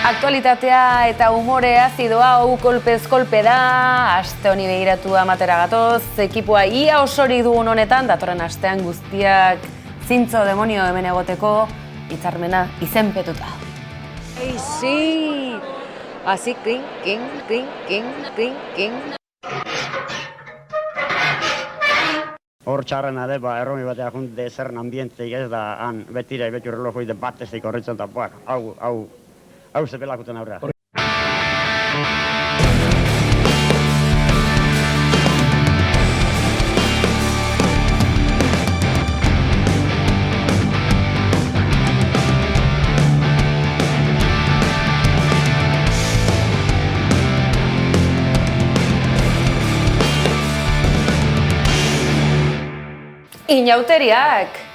Aktualitatea eta umore azidoa hau kolpez kolpe da, aste honi begiratu amatera gatoz, ekipoa ia osori dugun honetan, datorren astean guztiak zintzo demonio hemen egoteko, hitzarmena izenpetuta. Sí, así, clink, clink, clink, clink, clink, clink. Hor txarrena da, erromi batea junte zerren ambienteik ez da, han betira, beti relojoi da batezik horretzen da, hau zepelakuten aurrea. Inauteriak!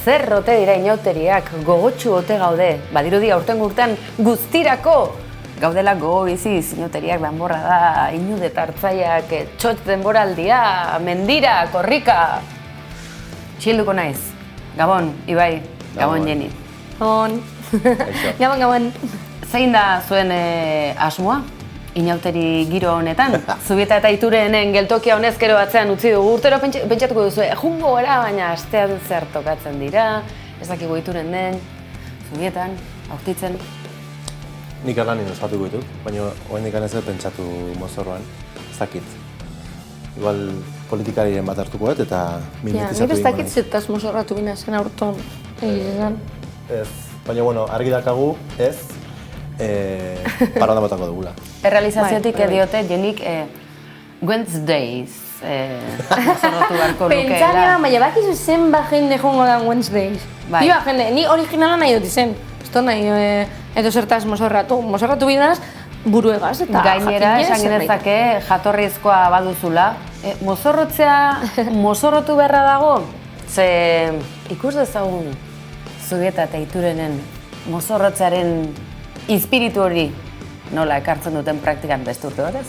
Zer ote dira inauteriak, gogotsu ote gaude, badirudi aurten urtean guztirako gaudela gogo biziz, inauteriak danborra da, inude tartzaiak, txotx denboraldia, mendira, korrika. Txilduko naiz. Gabon, Ibai, Gabon Jeni. Gabon. Gabon. Zein da zuen asmoa? Inauteri giro honetan, Zubieta eta Iturenen geltokia honezkero atzean utzi dugu, urtero pentsatuko duzu, jungo gara, baina astean zer tokatzen dira, ez dakigu Ituren den, Zubietan, aurtitzen. Nik alanin ospatuko ditut, baina oraindik ez dut pentsatu mozorroan, ez dakit. Igual politikariren bat hartuko dut eta mimetizatu nik ez dakit zertaz mozorratu bina zen aurton egizan. Ez, baina bueno, argi dakagu ez, parada botako dugula. Errealizaziotik ediote jenik Wednesdays mozorrotu beharko lukeela. Pentsanian, baina bakizu zen jende jongo da Wednesdays. Iba jende, ni originala nahi dut izen. Esto nahi edo zertaz mozorratu bidaz, buruegaz eta gainera esan genezake jatorrizkoa baduzula. Mozorrotzea mozorrotu beharra dago, ze ikus dezagun Zubieta eta Iturenen mozorrotzearen espiritu hori nola ekartzen duten praktikan beste urte batez?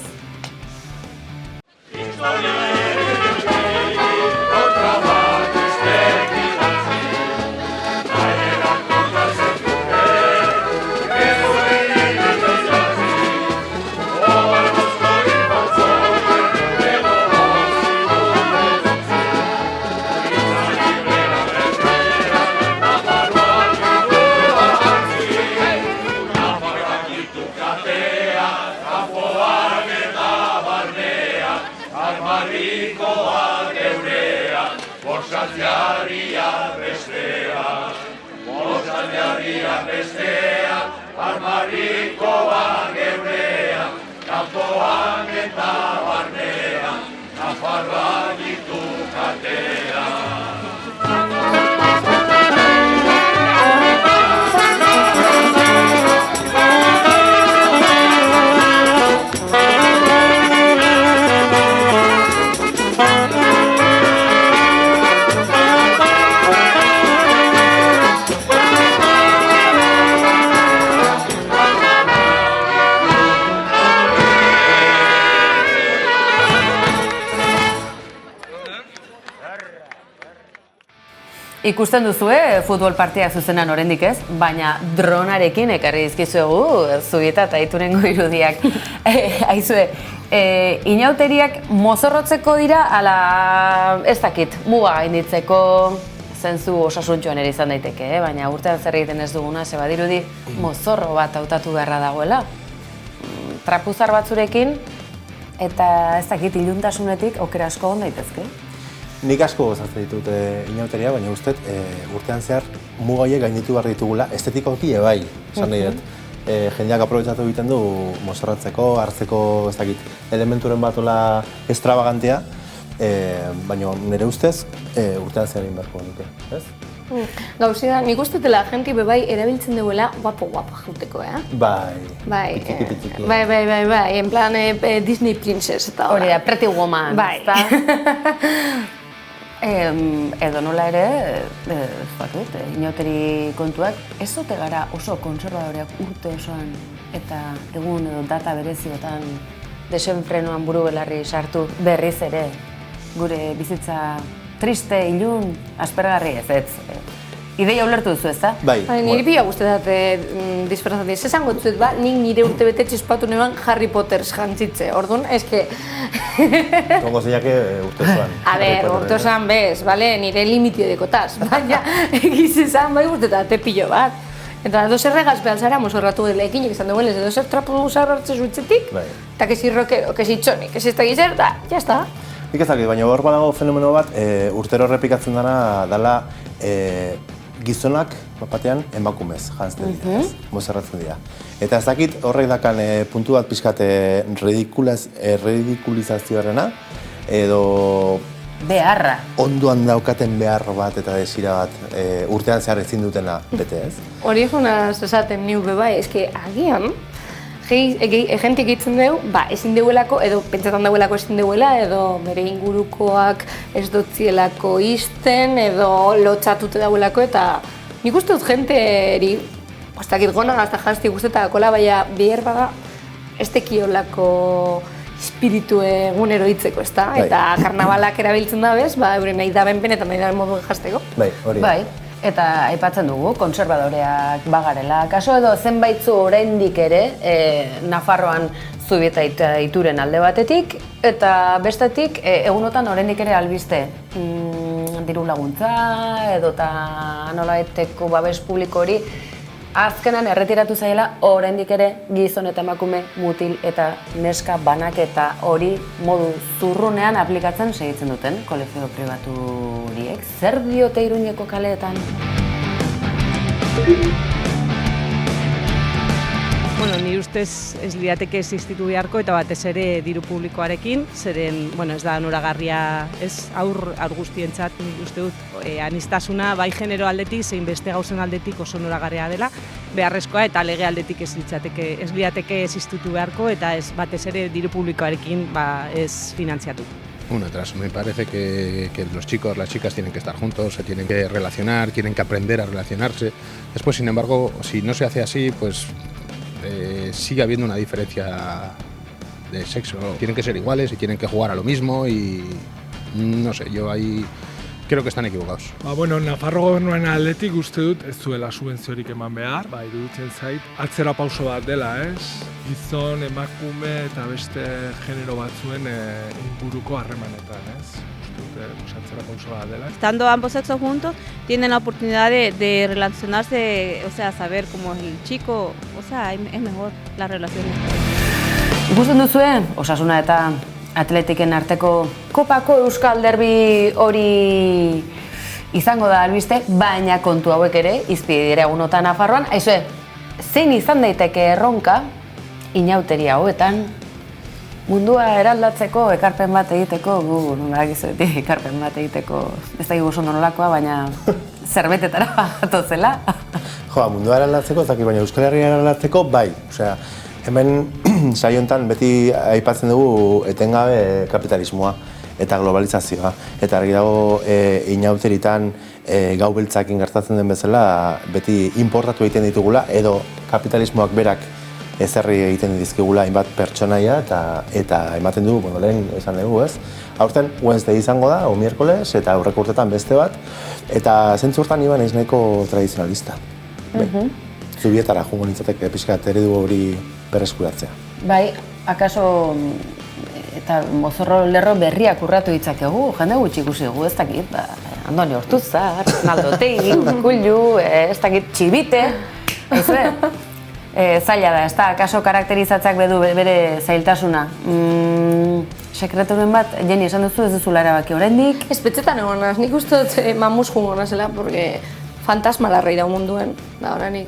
Armarikoa geurea, kanpoan eta barnea, Nafarroa ditu katea. Ikusten duzu, futbol partidak zuzenan oraindik ez, baina dronarekin ekarri dizkizuegu Zubieta eta Iturengo irudiak. Aizue, inauteriak mozorrotzeko dira, ala ez dakit, muga gainditzeko zentzu osasuntxoan ere izan daiteke, baina urtean zer egiten ez duguna, ze badirudi mozorro bat hautatu beharra dagoela. Trapuzar batzurekin eta ez dakit iluntasunetik okera asko on daitezke. Nik asko gozatzen ditut inauteria, baina ustez urtean zehar mugaiek gainditu behar ditugula, estetikoki bai, esan nahi dut. Jendeak aprobetxatu egiten du mozorratzeko, hartzeko ez dakit, elementuren batola extravagantea, baina nire ustez urtean zehar egin beharko nuke, ez? Gauzi da, nik uste dela jenti bebai erabiltzen duela guapo juteko, Bai, pitiki. Bai, en plan Disney Princess eta hori da, Pretty Woman, ezta? Edo nola ere, inauteri kontuak, ez ote gara oso konservadoreak urte osoan eta egun edo data bereziotan desenfrenoan buru belarri sartu berriz ere gure bizitza triste, ilun, aspergarri ez. Ideia ulertu duzu, ezta? Bai. Niri pila guztetat disfrazatzen. Ez esango dut, nik nire urtebete txispatu neban Harry Potter jantzitze. Orduan, eske... Tongo zeiake urte zoan. A ber, urte zoan bez, bale? Nire limitio dekotaz. Baina, egiz esan, bai guztetat, pillo bat. Eta dozer regaz behar zara, mozorratu delekin, esan dugu, dozer trapu zara hartze zuitzetik, eta kesi rockero, kesi txoni, kesi ez da gizer, da, jazta. Nik ezakit, baina hor badago fenomeno bat, urtero errepikatzen dela gizonak batean emakumez janzten dira, mozorratzen dira. Eta ez dakit horrek dakan puntu bat pixkat ridikulizazioarena, edo beharra. Ondoan daukaten behar bat eta desira bat urtean zehar ezin dutena bete ez? Hori egunaz esaten niu bebai, eske agian, jentik egiten dugu, ezin deuelako, edo pentsatan dauelako ezin deuela, edo bere ingurukoak ez dotzielako izten, edo lotxatute dauelako, eta nik uste dut jenteri, postakit gona gazta jazti guztetak kola, baina behar bada ez tekiolako espiritu egunero hitzeko, ezta? Eta karnabalak erabiltzen da bez, euren nahi da benpen eta nahi da moduen jazteko. Bai, hori. Bai, eta aipatzen dugu, konservadoreak bagarela. Kaso edo zenbaitzu oraindik ere, Nafarroan Zubieta ituren alde batetik, eta bestetik egunotan oraindik ere albiste diru laguntza edota nolabaiteko babes publiko hori azkenan erretiratu zaila oraindik ere gizon eta emakume, mutil eta neska banaketa hori modu zurrunean aplikatzen segitzen duten kolegio pribatu horiek. Zer diote Iruñeko kaleetan? Bueno, nire ustez ez lirateke existitu beharko eta batez ere diru publikoarekin, zeren, bueno, ez da onoragarria, ez aur guztientzat nik uste dut aniztasuna bai genero aldetik, zein beste gauzen aldetik oso onoragarria dela, beharrezkoa eta lege aldetik ez lirateke existitu beharko eta ez batez ere diru publikoarekin ez finantziatu. Bueno, atrás, me parece que los chicos, las chicas tienen que estar juntos, se tienen que relacionar, tienen que aprender a relacionarse. Después, sin embargo, si no se hace así, pues sigue habiendo una diferencia de sexo. Tienen que ser iguales y tienen que jugar a lo mismo y no sé, yo ahí creo que están equivocados. Bueno, Nafarro gobernuaren aldetik uste dut ez duela subentziorik eman behar. Iruditzen zait, atzera pauso bat dela, ez? Gizon, emakume eta beste genero batzuen inguruko harremanetan, ez? Estando ambos sexos juntos, tienen la oportunidad de relacionarse, o sea, saber cómo es el chico, o sea, es mejor la relación. Ikusten duzue, Osasuna eta Atletiken arteko kopako Euskal Derbi hori izango da albiste, baina kontu hauek ere izpide dira egunotan Nafarroan. Aizue, zein izan daiteke erronka inauteria hauetan mundua eraldatzeko, ekarpen bat egiteko, ekarpen bat egiteko, ez da oso nolakoa, baina zerbetetara gatozela. Mundua eraldatzeko, ez dakit, baina Euskal Herria eraldatzeko, bai. Osea, hemen saio honetan beti aipatzen dugu etengabe kapitalismoa eta globalizazioa. Eta argi dago inauteritan gau beltzakin gertatzen den bezala beti importatu egiten ditugula edo kapitalismoak berak ezerri egiten dizkigula hainbat pertsonaia eta ematen dugu, bueno, lehen esan dugu, ez? Aurten Wednesday izango da, o miércoles, eta aurreko urtetan beste bat, eta zentzu hortan iban ez nahiko tradizionalista. Zubietara jungo nintzateke pixkat eredu hori berreskuratzea. Bai, akaso eta mozorro lerro berriak urratu ditzakegu, jende gutxi ikusi dugu, ez dakit, Andoni Ortuzar, Naldo Otegi, Urkullu, ez dakit, Txibite, zaila da, ez da, akaso karakterizatzeak bere zailtasuna. Sekreturen bat, Jenny, esan duzu ez duzula erabaki oraindik? Ez petxetan egonaz, nik uste dut mamuz jungo nazela, porque fantasma larra ira munduen, da oranik.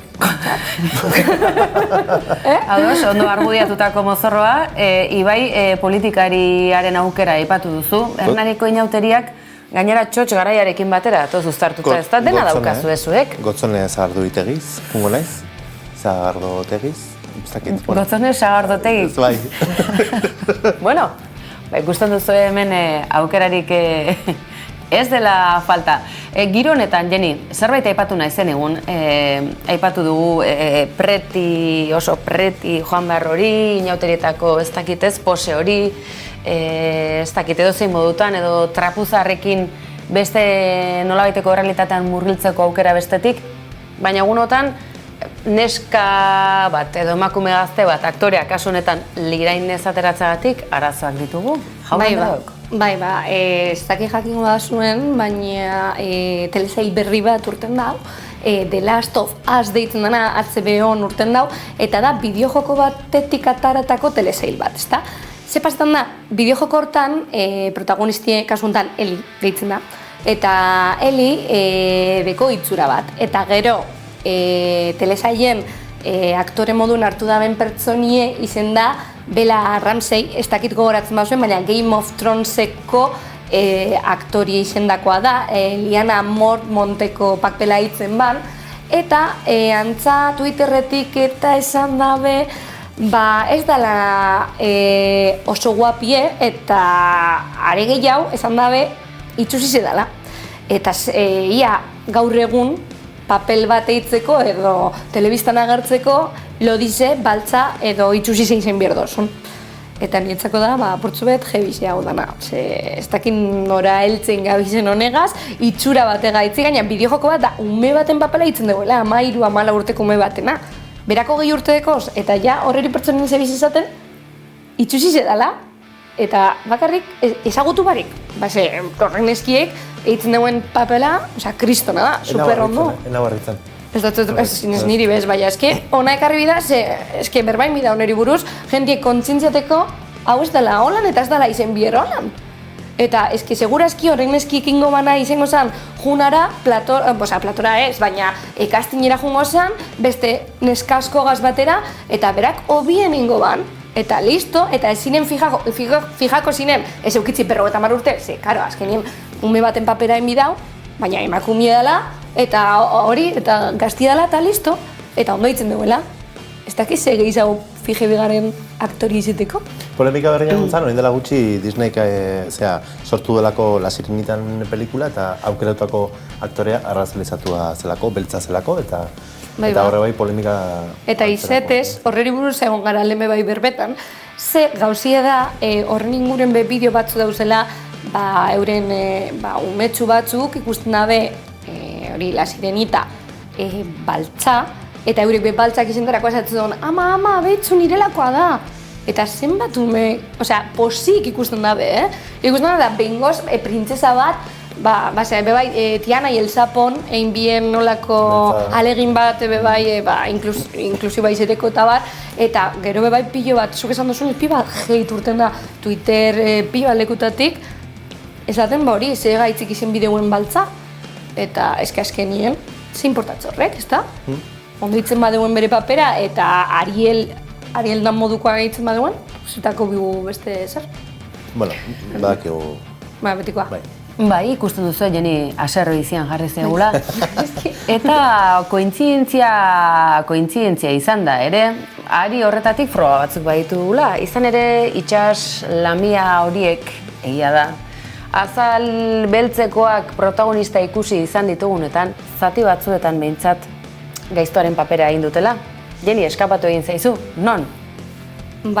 Ados, ondo argudiatutako mozorroa, Ibai politikariaren aukera aipatu duzu, Hernaniko inauteriak gainera txotx garaiarekin batera, toz uztartuta, ez da dena daukazu ezuek? Gotzone Zagardo itegiz, jungo naiz? Zagardo tegiz? Gotzone Zagardo tegiz? Bai. Bueno, ikusten duzu hemen aukerarik ez dela falta. Giro honetan, Jenny, zerbait aipatu nahi zen egun, aipatu dugu oso preti joan behar hori, inauterietako ez dakitez pose hori, ez dakit edo zein modutan edo trapuzarrekin beste nolabaiteko errealitatean murgiltzeko aukera bestetik, baina egunotan neska bat edo emakume gazte bat aktorea kasu honetan lirain ez ateratzagatik arazoak ditugu. Bai, ez dakit jakingo da zuen, baina telesail berri bat urten dau, The Last of Us deitzen dena HBO-n urten dau, eta da bideojoko batetik ataratako telesail bat, ezta? Ze pasetan da, bideojoko hortan, protagonistie kasu honetan Eli deitzen da, eta Eli beko itzura bat, eta gero telesailen aktore modun hartu daben pertsonie izen da Bella Ramsey, ez dakit gogoratzen bazuen, baina Game of Throneseko aktoria izendakoa da, Lyanna Mormonteko pakpela hitzen ban, eta antza Twitterretik eta esan dabe, ez dela oso guapie eta are gehiago esan dabe itxusi dela. Eta ia gaur egun papel bat eitzeko edo telebistan agertzeko lodize, baltza edo itxusi zein behar dozun. Eta nietzako da, apurtzu bet, jebize hau dana. Ez dakin nora heltzen gabizen honegaz, itxura batega itzi, gaina bideojoko bat da ume baten papela hitzen duela, 13-14 urteko ume batena. Berako 2 urte dekoz, eta ja horreri pertsonen zebiz izaten, itxusi dela, eta bakarrik ezagutu barik. Horren eskiek, eitzen duen papela, kristona da, super ondo. Ena barritzen. Ez niri bez, baina ona ekarri bida, berbain bida oneri buruz, jendiek kontzintziateko hau ez dela holan eta ez dela izen bier holan. Eta segurazki horren eski ekingo bana izango zen junara, platora ez, baina kastinera jungo zen, beste neskasko gaz batera, eta berak hobien ingo ban. Eta listo, eta ez zinen fijako zinen, ez eukitzi 50 urte, karo, azkenien ume baten papera enbidau, baina emakumia dela, eta hori, eta gazti dela, eta listo, eta ondo hitzen duela. Ez dakiz gehiago fije bigaren aktori izeteko? Polemika berri guntzan, hori dela gutxi Disneyk sortu delako La Sirenitan pelikula, eta aukeratutako aktorea arrazalizatua zelako, beltza zelako, eta horre bai polemika... Eta izetez, horreri buruz egon gara lehme bai berbetan, ze gauzia da horren inguren bideo batzu dauzela, euren umetxu batzuk ikusten dabe hori La Sirenita baltza, eta eurek be baltzak izendarako esatzen duen, ama, betxu nirelakoa da. Eta zenbat ume, posik ikusten dabe, ikusten dabe da behingoz printzesa bat, Tiana y el Sapon, egin bien nolako alegin bat, inklusiba izeteko eta bar, eta gero bebai pilo bat, zuk esan duzun, piba geit urten da Twitter piba lekutatik, esaten hori, ze gaitzik izen bideoen baltza, eta azkenien, ze importatze horrek, ezta? Ondo hitzen badeuen bere papera, eta Ariel dan modukoa gaitzen badeuen, zutako bigu beste zer? Bueno, badakigu... Betikoa. Bai, ikusten duzu, Jeni aserro izian jarri zegula. Eta kointzidentzia izan da, ere, ari horretatik froga batzuk baditugula. Izan ere, itsas lamia horiek egia da. Azal beltzekoak protagonista ikusi izan ditugunetan, zati batzuetan behintzat gaiztoaren papera egin dutela. Jeni, eskapatu egin zaizu, non?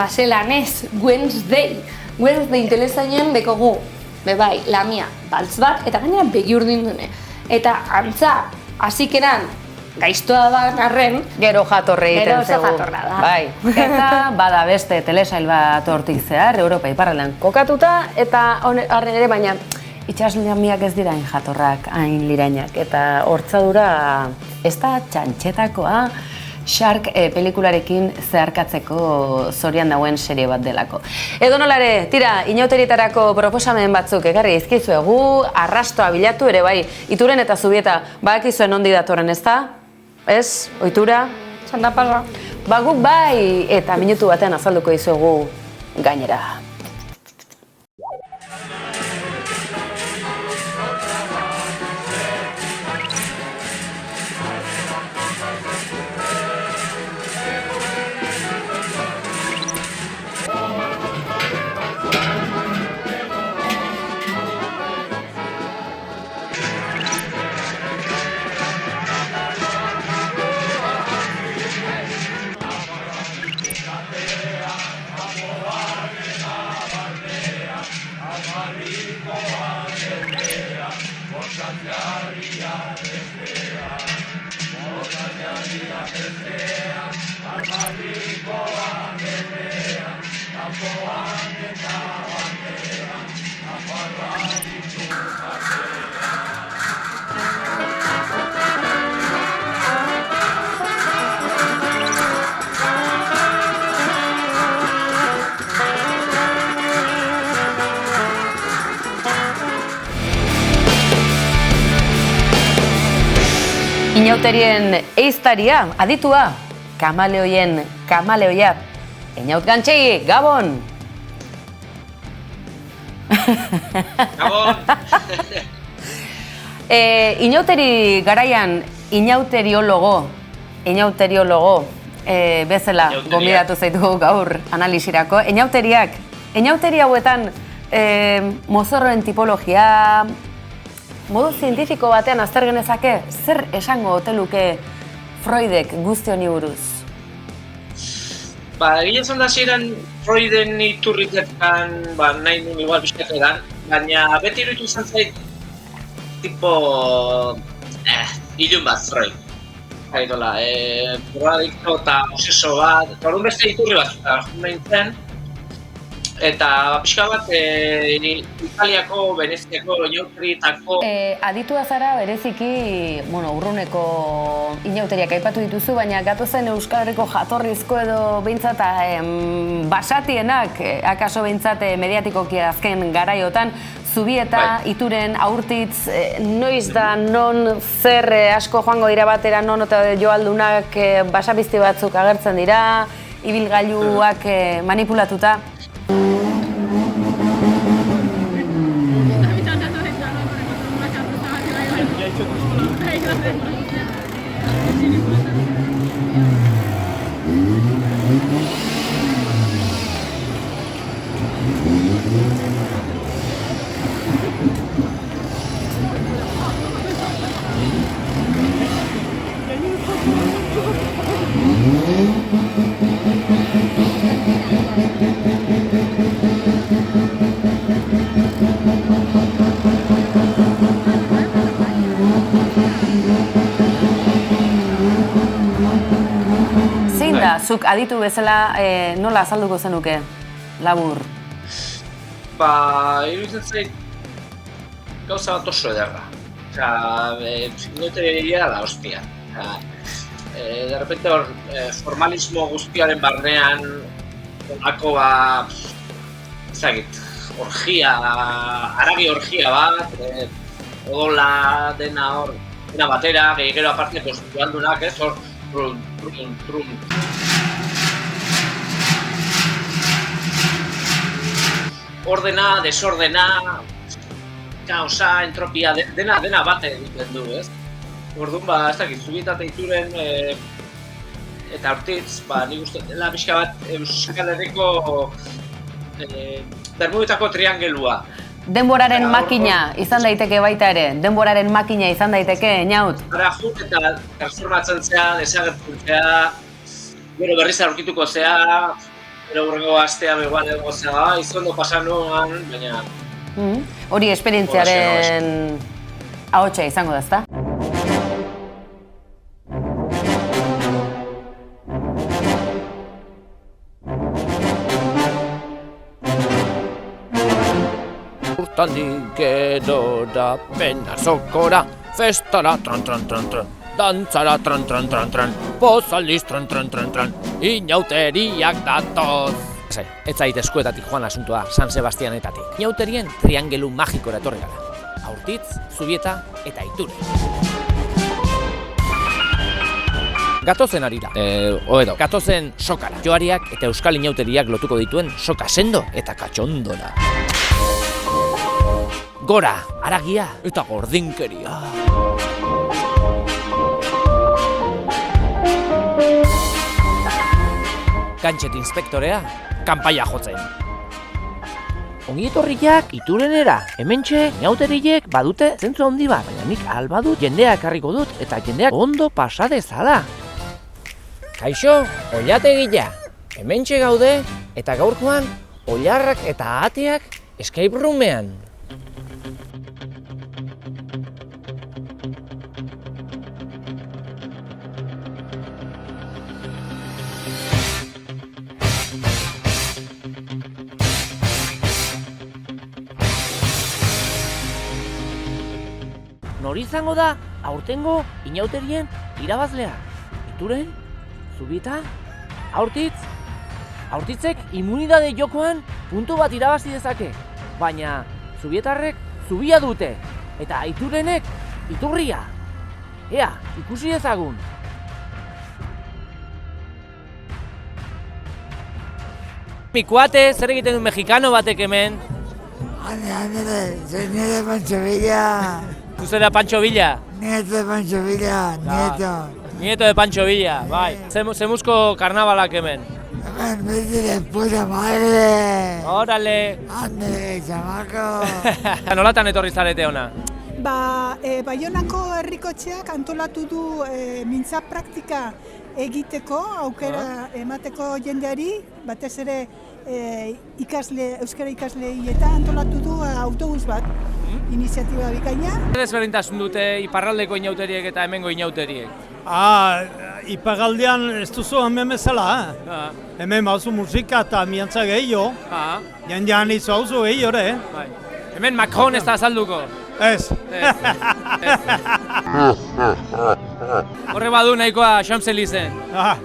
Zelan ez, Wednesday. Wednesday telesainen dekogu. Bai, lamia, baltz bat, eta gainera begi urdin dune. Eta antza, hasikeran gaiztoa da arren... Gero jatorre egiten zegu. Gero jatorra da. Bai, eta bada beste telesail bat hortik zehar, Europa iparraldean kokatuta, eta arren ere, baina itsas lamiak ez dira hain jatorrak, hain lirainak. Eta hortzadura ez da txantxetakoa, Shark pelikularekin zeharkatzeko zorian dauen serie bat delako. Edo nolare, tira, inauterietarako proposamen batzuk ekarri izkizuegu, arrastoa bilatu ere bai, Ituren eta Zubieta badakizuen ondi datorren ez da? Ez? Ohitura? Txandapala. Guk bai, eta minutu batean azalduko dizuegu gainera. Inauterien eiztaria, aditua, kamaleoien kamaleoia. Einaut Gantxegi, Gabon! Gabon! Inauteri garaian, inauteriologo bezala gonbidatu zaitugu gaur analisirako. Inauteri hauetan mozorroen tipologia, modu zientifiko batean azter genezake, zer esango oteluke Freudek guzti honi buruz? Egia esan da ziren Freuden iturritetan, nahi nuen igual bizkatu edan, baina beti iruditu izan zait tipo ilun bat Freud. Haidola, drogadikto eta oseso bat, orduan beste iturri bat nintzen, eta pixka bat Italiako, Veneziako, inauterietako... Aditua zara bereziki, urruneko inauteriak aipatu dituzu, baina gatozen Euskal Herriko jatorrizko edo behintzat basatienak, akaso behintzat mediatikoki azken garaiotan, Zubieta, Ituren, Aurtitz, noiz da non zer asko joango dira batera non eta joaldunak basabizti batzuk agertzen dira, ibilgailuak manipulatuta. Zuk aditu bezala nola azalduko zenuke, labur? Iruditzen zait gauza bat oso ederra. Inauteria da hostia. De repente hor formalismo guztiaren barnean olako orgia, haragi orgia bat, odola dena hor, dena batera, gero aparte joaldunak ez, hor trun. Ordena, desordena, kaosa, entropia, dena bate egiten du, ez? Orduan, ez dakit, Zubieta eta Ituren eta Aurtitz, nik uste dela pixka bat Euskal Herriko Bermudetako triangelua. Denboraren makina izan daiteke baita ere, denboraren makina izan daiteke, Einaut? Ara jut eta transformatzen zea, desagertzen zea, gero berriz aurkituko zea, gero hurrengo astea begoan egongo zea, izondo pasan nuen, baina... Hori esperientziaren ahotsa izango da, ezta? Urtanik edora, pena sokora, festara, tran, dantzara, tran, pozaldiz, tran, inauteriak datoz. Ez zait eskuetatik joan asuntoa San Sebastianetatik. Inauterien triangelu magikora etorri gara. Aurtitz, Zubieta eta Iturri. Gatozen ari da, gatozen sokara. Joariak eta euskal inauteriak lotuko dituen soka sendo eta katxondora. Gora, haragia eta gordinkeria. Gantxet inspektorea, kanpaia jotzen. Ongietorriak Iturenera, hementxe inauteriek badute zentzu handi bat, baina nik albadut jendeak harriko dut eta jendeak ondo pasa dezala. Kaixo, Ollategia, hementxe gaude eta gaurkoan oilarrak eta ateak escape roomean. nori izango da aurtengo inauterien irabazlea? Ituren? Zubieta? Aurtitz? Aurtitzek immunidade jokoan puntu bat irabazi dezake, baina Zubietarrek zubia dute, eta Iturenek iturria. Ea, ikusi dezagun. Mi kuate, zer egiten du mexikano batek hemen? Soy nieto de Pancho Villa. Tu zera Pancho Villa? Nieto de Pancho Villa, nieto. Nieto de Pancho Villa, bai. Zemuzko karnabalak hemen. Hemen beti de puta madre. Órale. Ande, chamaco. Nolatan etorri zarete ona? Baionako herrikotxeak antolatu du mintza praktika egiteko, aukera emateko jendeari, batez ere euskara ikasleei eta antolatu du autobus bat, iniziatiba bikaina. Zer desberdintasun dute iparraldeko inauteriek eta hemengo inauteriek? Iparraldean ez duzu hemen bezala, hemen bauzu musika eta miantza gehiago, jendean izu hauzu gehiago, Hemen Macron ez da azalduko? Ez. Horre badu nahikoa Champs-Élysées. Ba.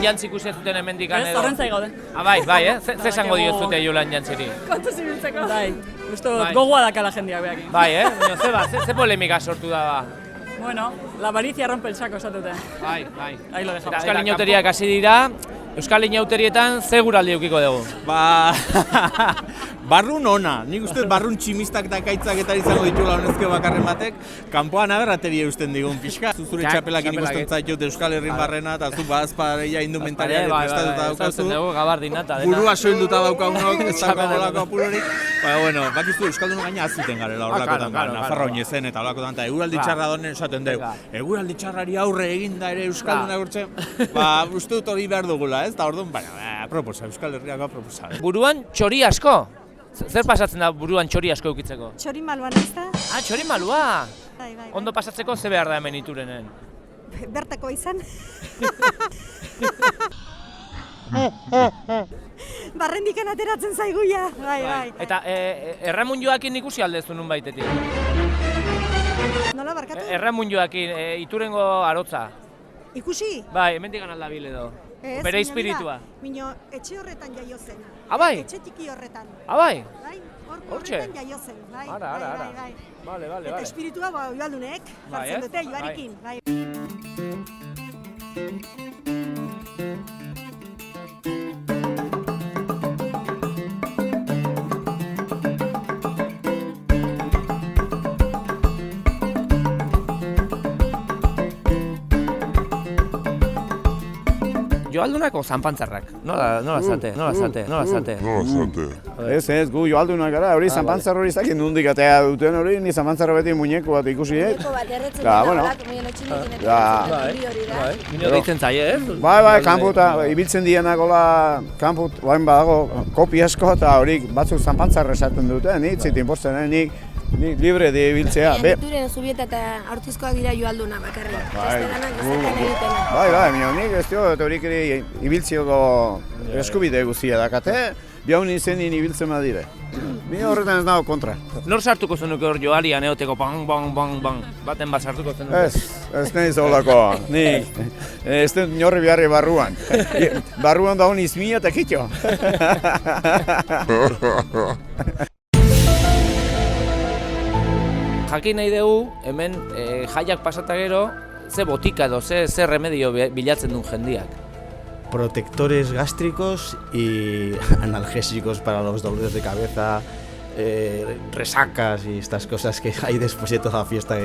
Jantzi ikusi zuten hemendik edo? Ez, horrentzai gaude. Bai, Ze esango diozute Jolan Jantziri? Kontuz ibiltzeko. Bai, gogoa dakala jendeak behakin. Bai, ze polemika sortu da ba? Bueno, la avaricia rompe el saco esatute. Bai. Ahí lo dejamos. Euskal inauteriak hasi dira, Euskal inauterietan ze guraldi edukiko dugu? Barrun ona, nik uste barrun tximistak eta kaitzak eta izango ditula honezke bakarren batek, kanpoan agerrateria eusten digun pixka. Zuzure txapelakin ikusten zaitut Euskal Herrin barrena eta zu bazpareia indumentariak prestatuta daukazu. Burua soilduta daukagunok, ez daukagolako apurorik. Bueno, bakizu Euskaldun gaina azuten garela horlakotan, Nafarroa zen eta horlakotan, eta eguraldi txarra donen esaten dugu. Eguraldi txarrari aurre eginda ere Euskaldun agurtzen, uste dut hori behar dugula, ez? Eta orduan, proposa, Euskal Herriakoa proposa. Buruan txori asko? Zer pasatzen da buruan txori asko eukitzeko? Txori malua nahiz da. Txori malua? Bai. Ondo pasatzeko ze behar da hemen Iturenen? Bertako izan. Barrendikan ateratzen zaiguia. Bai. Eta Erramun Joakin ikusi aldezu nun baitetik? Nola barkatu? Erramun Joakin, Iturengo arotza. Ikusi? Bai, hemendik aldabil edo. Bere espiritua. Mino, etxe horretan jaio zen. Bai? Etxe txiki horretan. Bai? Bai, horretan jaio zen. Ara. Bale. Eta espiritua Joaldunek jartzen dute, Joarekin. Joaldunako zanpantzarrak, nola zate? Ez, gu joaldunak gara, hori zanpantzar hori zakin nundik atea duten hori, ni zanpantzarra beti muñeko bat ikusi, Muñeko bat erretzen dena, Mino deitzen zaie, Bai, kanputa, ibiltzen dienak hola, kanput, bain badago, kopi asko eta horik batzuk zanpantzarra esaten duten, ni zitin posten, nik libre de ibiltzea. Ituren Zubieta eta Aurtizkoak dira joalduna bakarrik. Bai, nik ez dio, eta horik ere ibiltzioko eskubide guztia dakate, bihaun izenin ibiltzen badire. Ni horretan ez nago kontra. Nor sartuko zenuke hor joalian eoteko bang, baten bat sartuko zenuke? Ez nahi zolako, nik ez dut norri beharri barruan. Barruan da hon izmia eta kitxo. Jakin nahi dugu, hemen jaiak pasata gero, ze botika edo, ze remedio bilatzen duen jendiak. Protectores gástricos y analgésicos para los dolores de cabeza, resacas y estas cosas que hay después de toda la fiesta.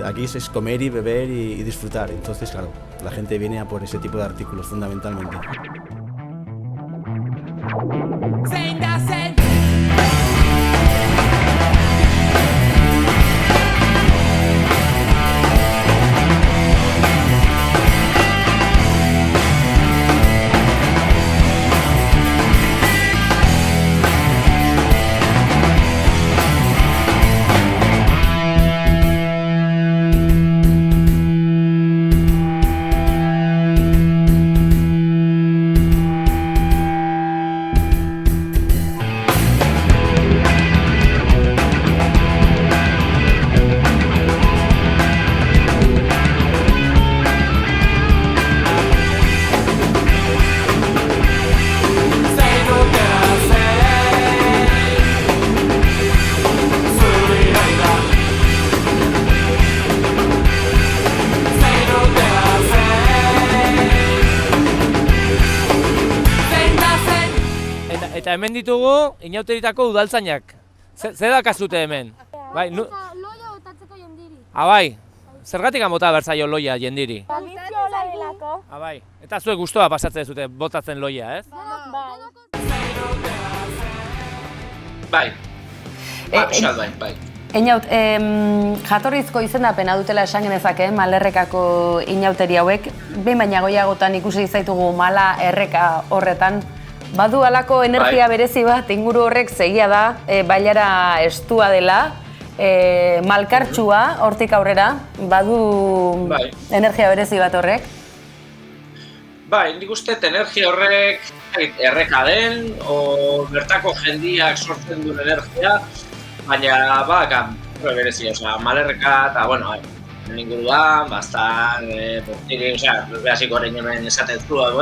Aquí es comer y beber y disfrutar. Entonces, claro, la gente viene a por ese tipo de artículos fundamentalmente. hemen ditugu inauteritako udaltzainak. Zer dakazute hemen? Bai, loia botatzeko jendiri. Bai, zergatik bota bertzaio loia jendiri? Tradizioa delako. Bai, eta zuek gustoa pasatzen zute botatzen loia, ez? Bai. Bai. Einaut, jatorrizko izendapena dutela esan genezake, malerrekako inauteri hauek, behin baina goiagotan ikusi zaitugu mala erreka horretan, badu halako energia berezi bat, inguru horrek segia da, bailara estua dela, malkartsua hortik aurrera, badu energia berezi bat horrek? Bai, nik uste energia horrek erreka den, o bertako jendiak sortzen duen energia, baina bakan berezia, malerreka eta, bueno, inguruan, bastan, portiri, behasiko horrein hemen esaten zua,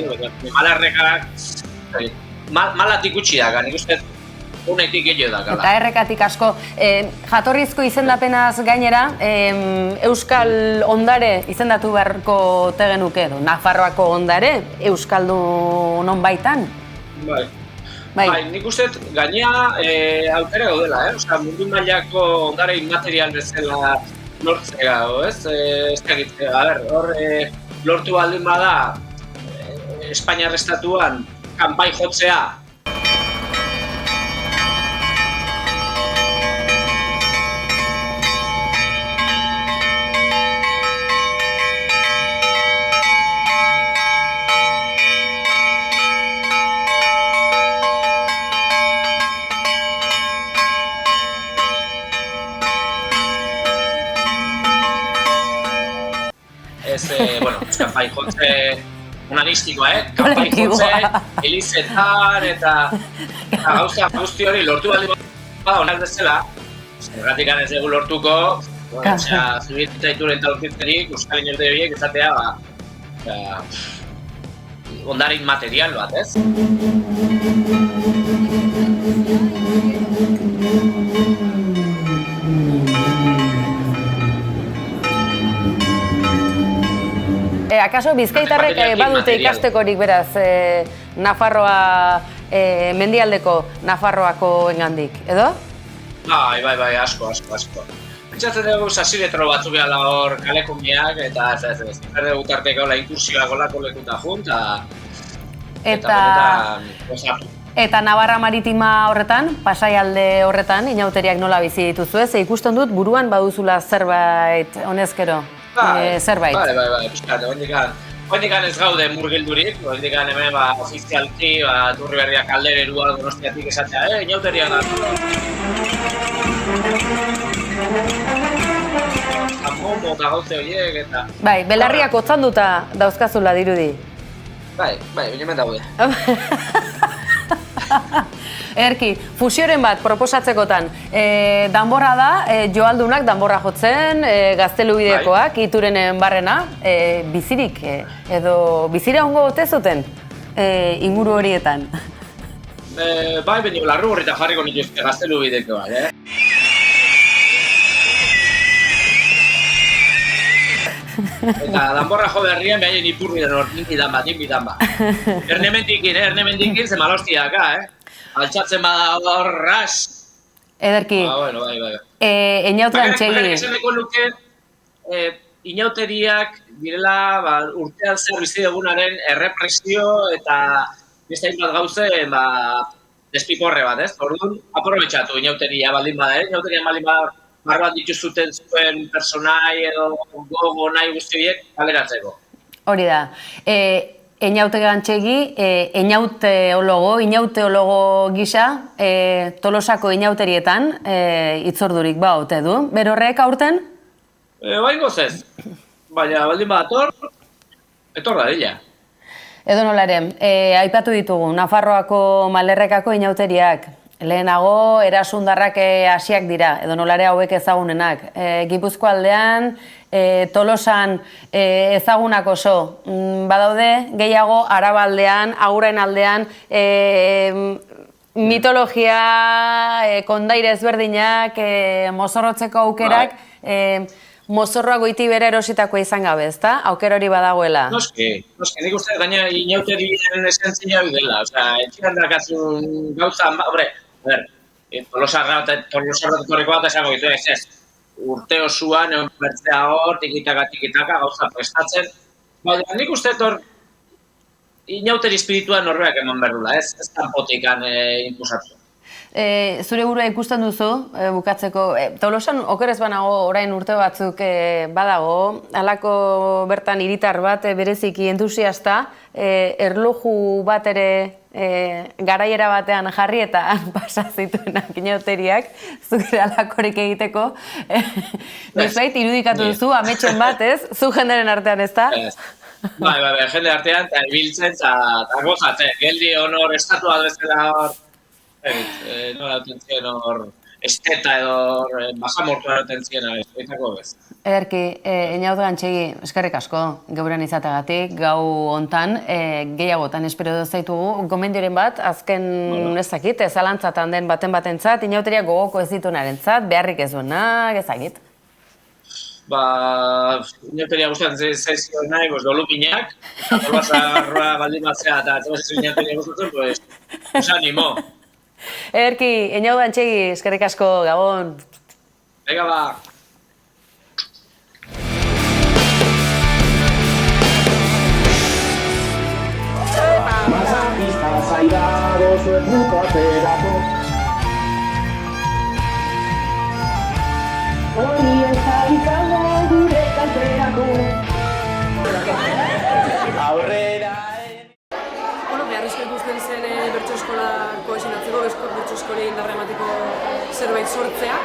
malerrekak malatik gutxi daka, nik uste unetik gehiago dakala. Eta errekatik asko, jatorrizko izendapenaz gainera, Euskal Ondare izendatu beharko tegenuke edo, Nafarroako Ondare, Euskaldunon baitan? Bai, nik uste gainea aukera gaudela, mundu mailako ondare inmaterial bezala lortzea, ez dakit, hor lortu baldin bada Espainiar estatuan kanpai jotzea. Kanpai jotze unanistikoa, kanpai jotze, elizetan eta gauza guzti hori lortu baldin bada onak bezala, zergatik ez dugu lortuko, zubietzita ituren talokitzerik, Euskal Inauteri horiek izatea, ondare inmaterial bat, ez? Akaso Bizkaitarrek badute ikastekorik beraz Nafarroa, mendialdeko Nafarroako engandik, edo? Bai, asko. Pentsatzen dugu sasiretro batzuk gala hor kalekumiak eta ez dugu tarteko inkursioak olako lekuta junt Eta Navarra Maritima horretan, Pasaialde horretan, inauteriak nola bizi dituzue, ze ikusten dut buruan baduzula zerbait honezkero. Zerbait. Bai, pixkat, oindikan ez gaude murgildurik, oindikan hemen ofizialki, Turri Berriak aldererua Donostiatik esatea, inauteriak da. Momo eta gauze horiek eta... Bai, belarriak otzanduta dauzkazula dirudi. Bai, hemen daude. Erki, fusioren bat proposatzekotan, danborra da, joaldunak danborra jotzen, Gaztelubidekoak, Iturenen barrena, bizirik, edo bizira hongo ote zuten inguru horietan? Bai, baina larru horretan jarriko nituzke Gaztelubidekoak, Eta danborra jo berrien behaien ipurri den hor, ninbidan ba. Ernemendikin ze malostiaka, Altxatzen bada hor ras. Ederki. Bai. Inautran txegi. Bakarrik esaneko nuke, inauteriak direla urtean zer bizi dugunaren errepresio eta beste hainbat gauzen despiporre bat, ez? Orduan, aprobetxatu inauteria baldin bada, inauteria baldin bada barruan dituzuten zuen personai edo gogo nahi guztiek kaleratzeko. Hori da. Einaute Gantxegi, inauteologo gisa, Tolosako inauterietan hitzordurik ote du. Berorrek aurten? Baingoz ez, baina baldin bat etorra dila. Edo nola ere, aipatu ditugu, Nafarroako malerrekako inauteriak. Lehenago, erasundarrak hasiak dira, edo nolare hauek ezagunenak. Gipuzko aldean, Tolosan ezagunak oso. Badaude, gehiago, Araba aldean, Agurain aldean, mitologia, kondaire ezberdinak, mozorrotzeko aukerak, mozorroa goiti bera erositakoa izan gabe, ezta? Aukera hori badagoela. Noski, nik uste gaina inauterien esentzia hori dela. Osea, etxean dakazun gauza, hombre, Tolosarra torriko bat esango ditu, ez. Urte osuan, egon bertzea hor, tikitaka, gauza prestatzen. Baina nik uste hor inauteri espiritua norbeak eman berdula, ez kanpotikan inpusatu. Zure burua ikusten duzu, bukatzeko, Tolosan okerez banago orain urte batzuk badago, halako bertan hiritar bat bereziki entusiasta, erloju bat ere garaiera batean jarri eta pasa zituenak inauteriak, zure halakorik egiteko. Noizbait irudikatu duzu, ametxen bat, ez? Zu jenderen artean, ez da? Bai, jende artean, eta ibiltzen, eta gozatzen, geldi honor, estatua bezala hor, nola dutentzien hor, esteta edo basamortua dutentzien, ezako bez. Ederki, Inaut Gantxegi, eskerrik asko, geuren izategatik, gau hontan, gehiagotan espero zaitugu, gomendioren bat, azken ezakit, zalantzatan den batentzat, inauteria gogoko ez ditunarentzat, beharrik ez duenak, ezakit. Inauteria guztian zaizio nahi, dolupinak, Tolosarroa baldin batzea eta zaizio inauteria guztien, pues animo. Ederki, Inaut Gantxegi, eskerrik asko, Gabon. Venga, ba. Masakista zaidago zuen bukatzerako. Hori ez da izango gure kalterako. Aurrera beharrezko ikusten zen bertso eskola kohesionatzeko, bertso eskolei indarra emateko zerbait sortzea,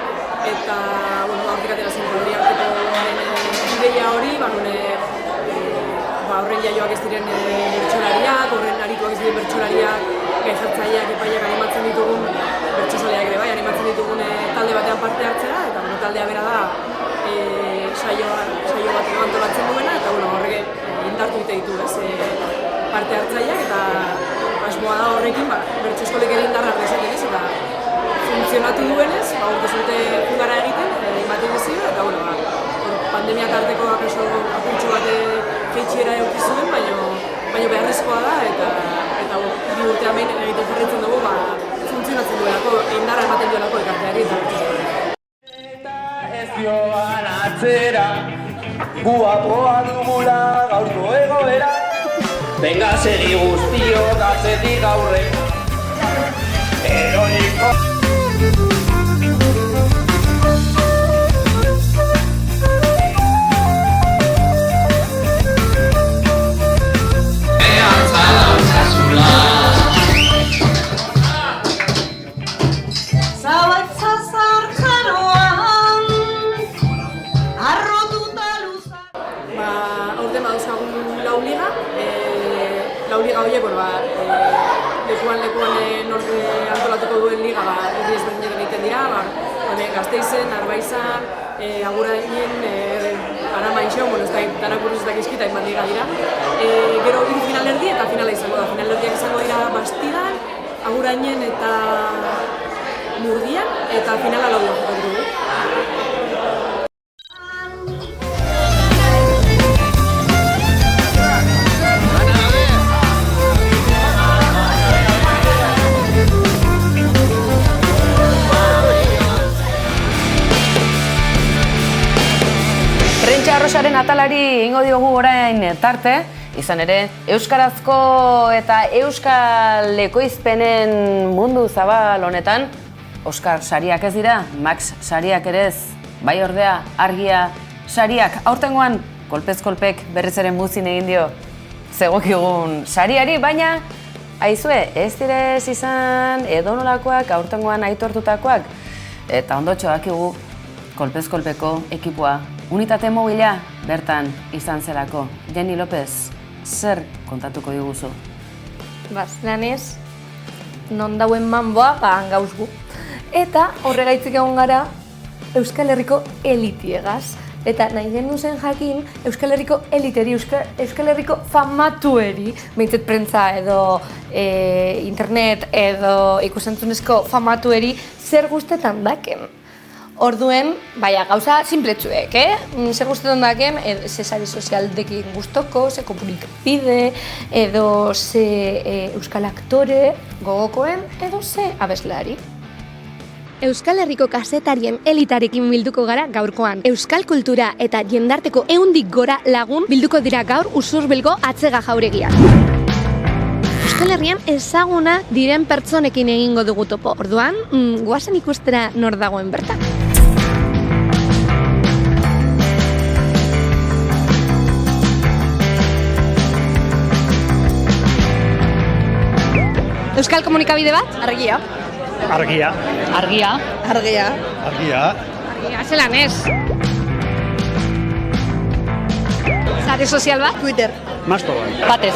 eta hortik atera zen hori arteko ideia hori, horren jaioak ez diren bertsolariak, horren arituak ez diren bertsolariak, gaizartzaileak, epaileak animatzen ditugun, bertsozaleak ere bai, animatzen ditugun talde batean parte hartzera, eta taldea bera da saio bat antolatzen duena, eta horrek indartu egite ditu, parte hartzaileak, eta asmoa da horrekin, bertso eskolek ere indarra presaten ez, eta funtzionatu duenez, urte zute jugara egiten, ematen bizio, eta pandemia tarteko apurtxo bat jeitxiera eukizuen, baina beharrezkoa da, eta bi urte hemen egiten jarritzen dugu, funtzionatzen duelako, indarra ematen duelako elkarteari eta bertso eskolek. Ez joan atzera, guapoa dugula gaurko egoera. Venga, segi guztiok atzetik aurre. Eroiko. Lekuan antolatuko duen liga herri ezberdinetan egiten dira, Gasteizen, Arbaizan, Agurainen, Aramaixo, ez da, danak buruz ez dakizkita inbat liga dira. Gero hiru finalerdi eta finala izango da. Finalerdiak izango dira Bastidan, Agurainen eta Murdian, eta finala Laudion jokatuko dugu. Arrosaren atalari ingo diogu orain tarte, izan ere, euskarazko eta euskal ekoizpenen mundu zabal honetan, Oskar sariak ez dira, Max sariak ere ez, bai ordea, Argia sariak, aurtengoan, kolpez-kolpek berriz ere muzin egin dio zegokigun sariari, baina, aizue, ez direz izan edonolakoak, aurtengoan aitortutakoak, eta ondotxo dakigu, kolpez-kolpeko ekipoa, unitate mobila bertan izan zelako. Jenny López, zer kontatuko diguzu? Zelanez, non dauen manboa, gauzgu. Eta horregaitzik egon gara Euskal Herriko elitiegaz. Eta nahi genuen zen jakin Euskal Herriko eliteri, Euskal Herriko famatueri, behintzet prentza edo internet edo ikusentzunezko famatueri zer guztetan daken. Orduen, gauza simpletzuek, Zer guztetan daken, ze sare sozialdekin guztoko, ze komunikabide, edo ze euskal aktore gogokoen, edo ze abeslari. Euskal Herriko kazetarien elitarekin bilduko gara gaurkoan. Euskal kultura eta jendarteko 100 gora lagun bilduko dira gaur Usurbilgo Atzega jauregian. Euskal Herrian ezaguna diren pertsonekin egingo dugu topo. Orduan, goazen ikustera nor dagoen bertan. Euskal komunikabide bat? Argia. Argia. Argia. Argia. Argia. Argia, zelan ez. Sare sozial bat? Twitter. Mastodon. Batez.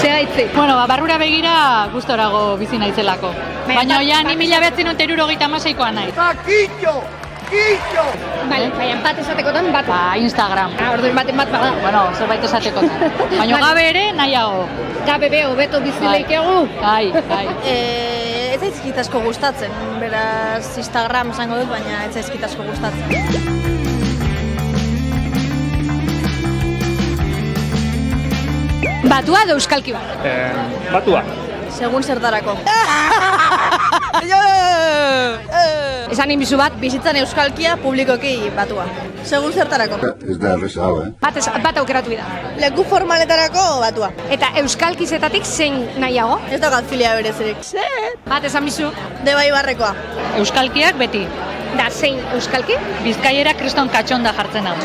Segaitzi. Bueno, barrura begira gustorago bizi naizelako. Baina ja ni 1976koa naiz. Quillo! Quillo! Vale, bat esatekotan bat. Instagram. Orduan baten bat bada. Bueno, zerbait esatekotan. Baina gabe ere nahiago. Gabe hobeto bizi leikegu. Bai. Ez zaizkit asko gustatzen. Beraz, Instagram esango dut, baina ez zaizkit asko gustatzen. Batua edo euskalki bat? Batua. Segun zertarako. Esan inbizu bat, bizitzan euskalkia publikoki batua. Segun zertarako. Ez da erreza hau, Bat aukeratu bida. Leku formaletarako batua. Eta euskalkizetatik zein nahiago? Ez da filia berezirik. Bat esan bizu. Deba Ibarrekoa. Euskalkiak beti. Da zein euskalki? Bizkaiera kriston katxonda jartzen hau.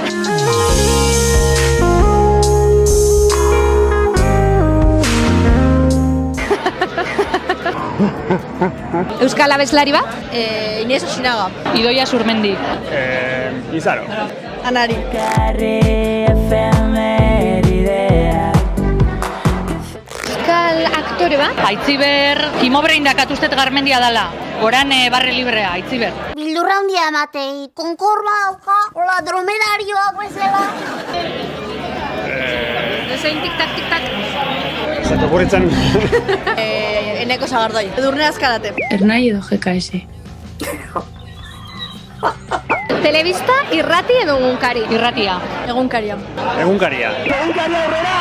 Euskal abeslari bat? Inés Osinaga. Idoia Surmendi. Izaro. Anari. Euskal aktore bat? Aitziber, Kimobrein dakatuztet Garmendia dala. Goran barre librea, Aitziber. Bildurra handia ematei, konkorba dauka, hola dromedarioak bezala. Zein tik-tak. Zato guritzen. Eneko Sagardoi. Edurne Azkarate. Ernai edo GKS. Telebista, irrati edo egunkari? Irratia. Egunkaria. Egunkaria. Egunkaria aurrera!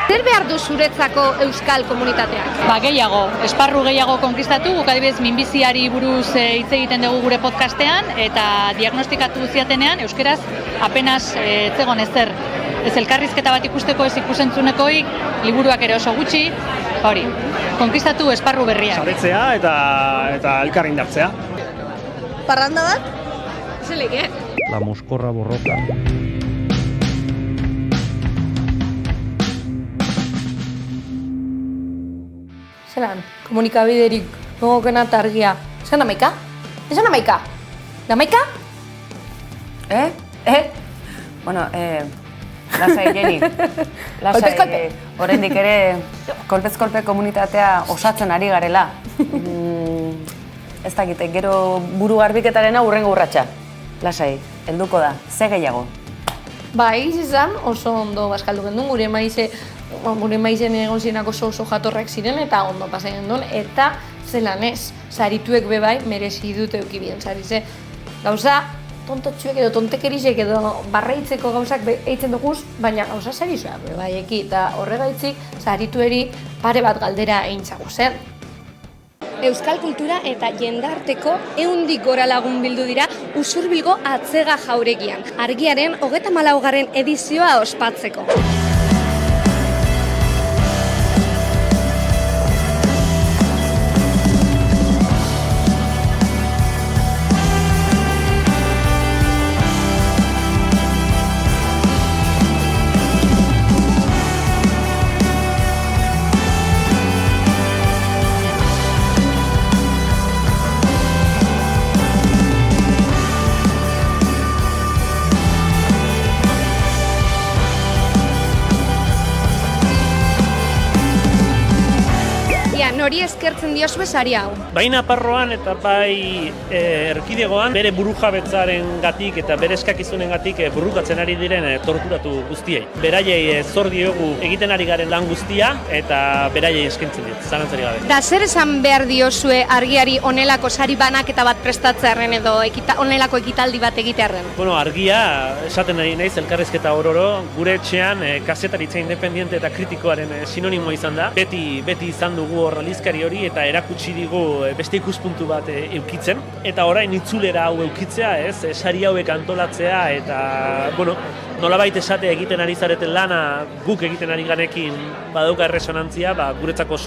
Zer behar du zuretzako euskal komunitateak? Gehiago, esparru gehiago konkistatu, guk adibidez minbiziari buruz hitz egiten dugu gure podcastean, eta diagnostikatu ziatenean, euskeraz apenas zegon ezer. Ez elkarrizketa bat ikusteko, ez ikusentzunekoi, liburuak ere oso gutxi, hori, konkistatu esparru berriak. Saretzea eta elkar indartzea. Parranda bat? Zelik, La moskorra borroka. Zelan, komunikabiderik gogokena eta argia. Esan amaika? Esan amaika? Damaika? Bueno, lasai, Jenny. Lasai, oraindik ere kolpez-kolpe komunitatea osatzen ari garela. Ez dakite, gero buru garbiketarena hurrengo urratsa. Lasai, helduko da, ze gehiago. Bai, izan oso ondo bazkaldu gendun, gure maizen egon zirenak oso jatorrak ziren eta ondo pasa gendun, eta zelan ez, sarituek bebai merezi dut eukibien sarize. Gauza, tontotxuek edo tontekerizek edo barreitzeko gauzak eitzen duguz, baina gauza sarizua bebaieki, eta horregaitzik saritueri pare bat galdera eintzago zen. Euskal kultura eta jendarteko 100 gora lagun bildu dira Usurbilgo Atzega jauregian. Argiaren 34. edizioa ospatzeko. nori eskertzen diozue sari hau? Bai Naparroan eta bai erkidegoan bere burujabetzaren gatik eta bere eskakizunen gatik burrukatzen ari diren torturatu guztiei. Beraiei zor diogu egiten ari garen lan guztia eta beraiei eskentzen dit, zalantzarik gabe. Da zer esan behar diozue argiari onelako sari banaketa bat prestatzearren edo onelako ekitaldi bat egitearren? Bueno, argia, esaten ari naiz, elkarrizketa ororo, gure etxean kazetaritza independiente eta kritikoaren sinonimo izan da. Beti izan dugu hor aldizkari hori eta erakutsi digu beste ikuspuntu bat eukitzen. Eta orain itzulera hau eukitzea, sari hauek antolatzea eta, bueno, nolabait esate egiten ari zareten lana guk egiten ari ganekin badauka erresonantzia, guretzako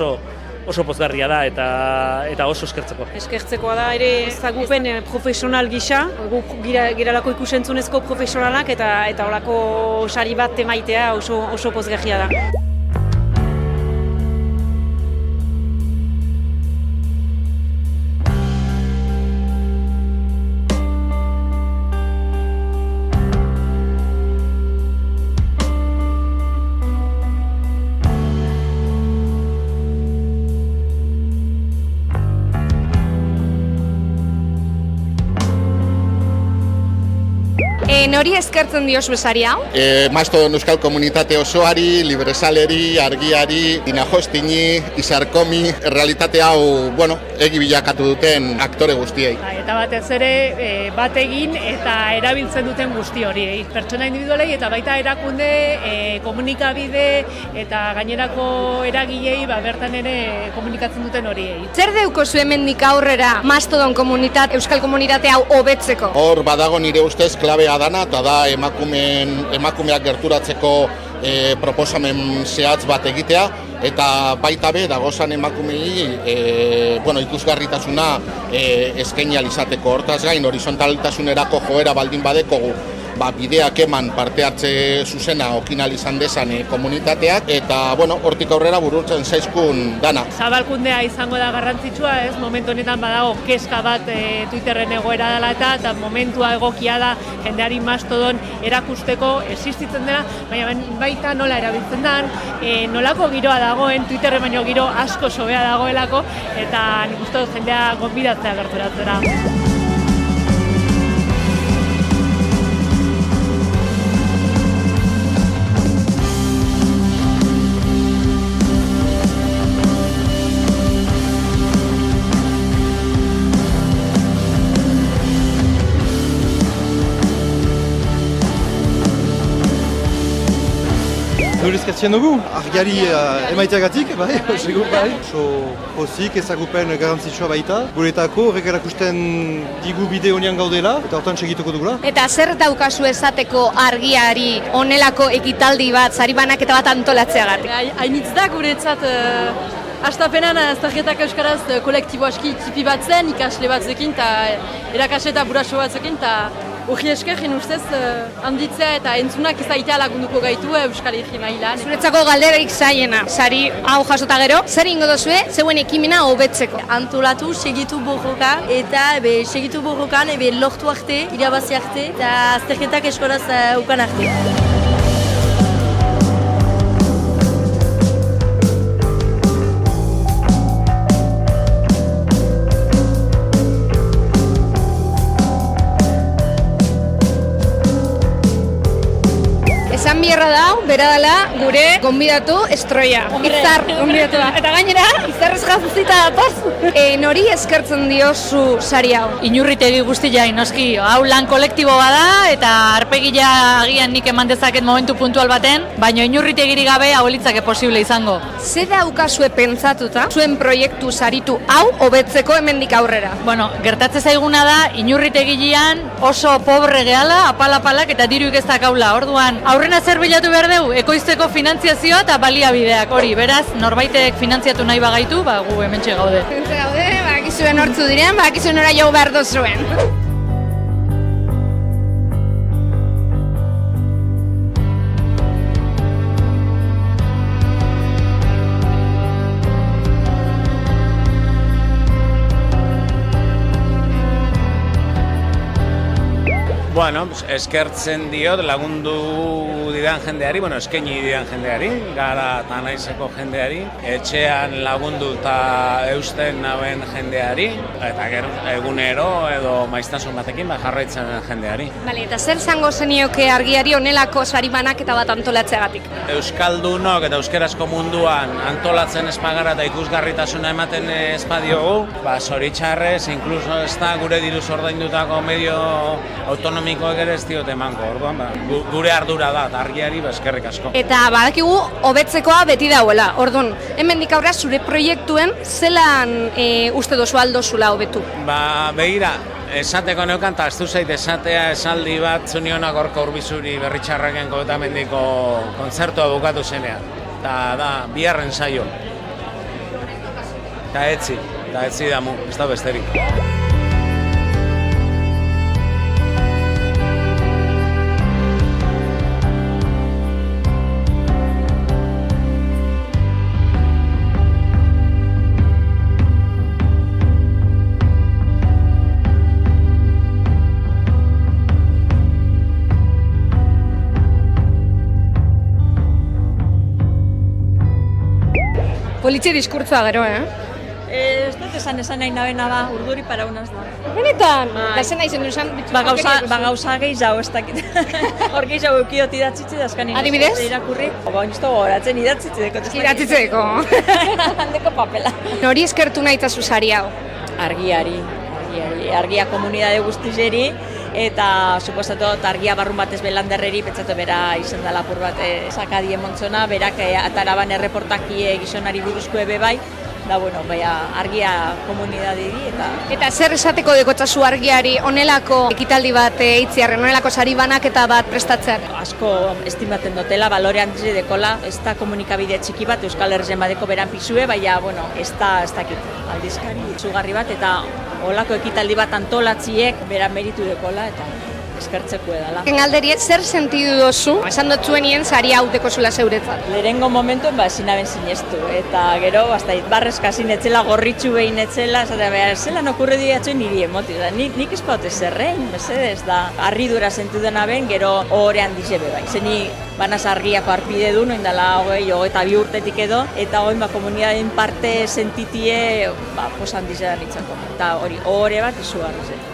oso pozgarria da eta oso eskertzeko. Eskertzekoa da ere ezagupen profesional gisa, guk giralako ikusentzunezko profesionalak eta holako sari bat emaitea oso pozgarria da. Nori eskertzen diozue sari hau? Mastodon euskal komunitate osoari, libresaleri, argiari, Dinajostini, Izarkomi, realitate hau, egi bilakatu duten aktore guztiei. Eta batez ere bat egin eta erabiltzen duten guzti horiei. Pertsona individualei eta baita erakunde, komunikabide eta gainerako eragilei bertan ere komunikatzen duten horiei. Zer deuko zu hemendik aurrera Mastodon euskal komunitate hau hobetzeko? Hor badago nire ustez klabea dana eta da emakumeak gerturatzeko proposamen zehatz bat egitea eta baita be dagozan emakumei ikusgarritasuna eskaini ahal izateko. Hortaz gain horizontalitasunerako joera baldin badekogu bideak eman parte hartze zuzena okin ahal izan dezan komunitateak eta hortik aurrera burutzen zaizkun dana. Zabalkundea izango da garrantzitsua, momentu honetan badago keska bat Twitterren egoera dela eta momentua egokia da jendeari Mastodon erakusteko existitzen dena, baina baita nola erabiltzen den, nolako giroa dagoen, Twitterren baino giro asko sobea dagoelako eta nik uste dut jendea gonbidatzea gerturatzera. Nori eskertzen dugu, argiari emaiteagatik, oso pozik ezagupen garantzitsua baita. Guretako horrek erakusten digu bide honean gaudela eta hortan segituko dugula. Eta zer daukazu esateko argiari onelako ekitaldi bat, sari banaketa bat antolatzeagatik? Hainitz da guretzat hastapenan aztarketak euskaraz kolektibo aski tipi bat zen, ikasle batzekin eta erakasle eta buraso batzekin eta hori esker ustez handitzea eta entzunak izaitea lagunduko gaitu Euskal Herri mailan. Zuretzako galderarik zaiena, sari hau jasota gero, zer ingo duzue zeuen ekimena hobetzeko? Antolatu, segitu borroka eta segitu borrokan lortu arte, irabazi arte eta azterketak eskoraz ukan arte. Esan biherra da, bera dela gure gonbidatu estroia. Izar, gonbidatua. Eta gainera, izarrez jazuzita datoz. Nori eskertzen diozu sari hau? Inurritegi guztia inoski, hau lan kolektibo bada eta arpegila agian nik eman dezaket momentu puntual baten, baina inurritegiri gabe hau litzake posible izango. Ze daukazue pentsatuta, zuen proiektu saritu hau hobetzeko hemendik aurrera? Gertatze zaiguna da, inurritegilean oso pobre gehala, apalak eta diruik ez dakaula. Orduan, aurrena zer bilatu behar dugu, ekoizteko finantziazioa eta baliabideak hori. Beraz, norbaitek finantziatu nahi bagaitu, gu hementxe gaude. Hementxe gaude, bakizuen hortzu diren, bakizuen ora jau behar dozuen. Bueno, eskertzen diot lagundu didan jendeari, eskaini didan jendeari, gara eta naizeko jendeari, etxean lagundu eta eusten nauen jendeari, eta gero egunero edo maiztasun batekin jarraitzen jendeari. Bale, eta zer zango zenioke argiari honelako saribanaketa bat antolatzeagatik? Euskaldunok eta euskerazko munduan antolatzen espagara eta ikusgarritasuna ematen espadiogu, zoritxarrez, inkluso ez da gure diruz ordaindutako medio autonomikoak ere ez diote emango, orduan, gure ardura da, argiari eskerrik asko. Eta badakigu hobetzekoa beti dauela, orduan, hemendik aurrera zure proiektuen zelan uste dozu aldozula hobetu? Begira, esateko neukan, eta aztu zait esatea esaldi bat zunionak orko urbizuri Berritxarraken Kobetamendiko kontzertua bukatu zenean. Eta da, biharren saio. Eta etzi damu, ez da besterik. Politxe diskurtzoa gero, Ez dut esan nahi nabena da, urduri para unaz da. Benetan, da zen nahi zen duzan... Gauza gehiago ez dakit. Hor gehiago eukidot idatzitzi da azkanin. Adibidez? Irakurri. Nizto goratzen idatzitzeko. Idatzitzeko. Handeko papela. Nori eskertu nahi eta zuzari hau? Argia komunidade guztizeri, eta suposatu argia barrun batez belanderreri, pentsatu bera izan da lapur bat sakadie montzona, berak ataraban erreportakie gizonari buruzko ebe bai, da argia komunidade di Eta zer esateko dekotzazu argiari honelako ekitaldi bat itziarren, honelako sari banaketa bat prestatzean? Asko estimaten dutela, balore handize dekola, ez da komunikabide txiki bat Euskal Herrien badeko beran pizue, baina, ez dakit aldizkari zugarri bat, eta holako ekitaldi bat antolatziek beran meritu dekola, eta eskertzeko edala. Galderiet, zer sentidu dozu? Esan dut zuenien sari hauteko zula zeuretzat. Lehenengo momentuen zinaben sinestu, eta gero, barrezka zinetzela, gorritxu behin etzela, zelan okurre diatzen niri emoti, nik ez paute zerrein, mesedez, da, arridura sentu dena ben, gero ohorean dizebe bai. Zeni, banaz argiako arpide du, noin dela hogeita 2 urtetik edo, eta hori komunitateen parte sentitie, posan dizean itzako, eta hori, ohore bat izugarri zen.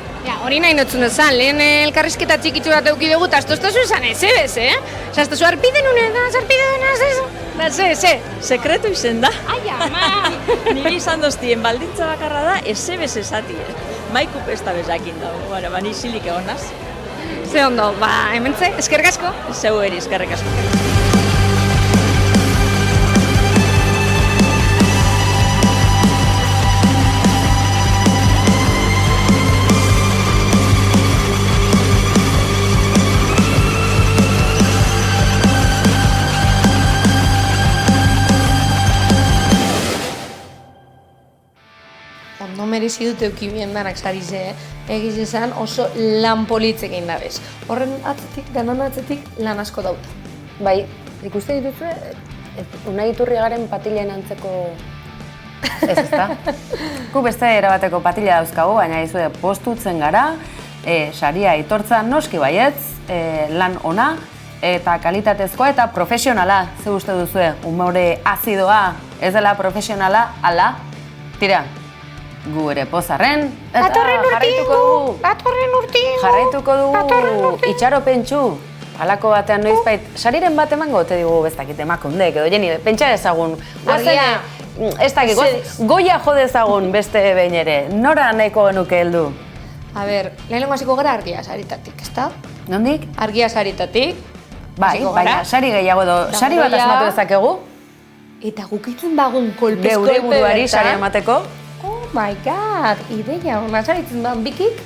Hori nahi notzun duzan, lehen elkarrizketa txikitzu bat eukidugu, eta aztoztazu esan ez, Zaztozu arpide nuen, Sekretu izen da. Ai, ama! Niri izan doztien baldintza bakarra da, ez esati. Maikup ez da bezakin dago, ni zilik egonaz. Ze ondo, hementze, eskerrik asko? Zeu eri, eskerrik asko. Merezi dut eukibien danak sarize, egiz esan oso lan politzik egin dabez. Horren denon atzetik lan asko dauta. Bai, ikuste dituzue, Unai Iturrigaren patilen antzeko ez da? Gu beste erabateko patila dauzkagu, baina izue postutzen gara, saria itortza noski baietz, lan ona, eta kalitatezkoa eta profesionala, ze uste duzue, umore azidoa, ez dela profesionala, ala, tira. Gu ere pozarren, eta jarraituko dugu itxaropentsu. Halako batean noizbait, sariren bat emango ote digu bestakit emakundek, edo jeni, pentsa dezagun. Argia. Ez dakik, goia jo dezagun beste behin ere, nora nahiko genuke heldu? A ber, lehenengo hasiko gara argia saritatik, ezta? Nondik? Argia saritatik. Bai, baina sari gehiago edo, sari bat asmatu dezakegu? Eta gukitzen bagun kolpez geure buruari sari emateko? Oh my god, ideia, hona saritzen da, bikik?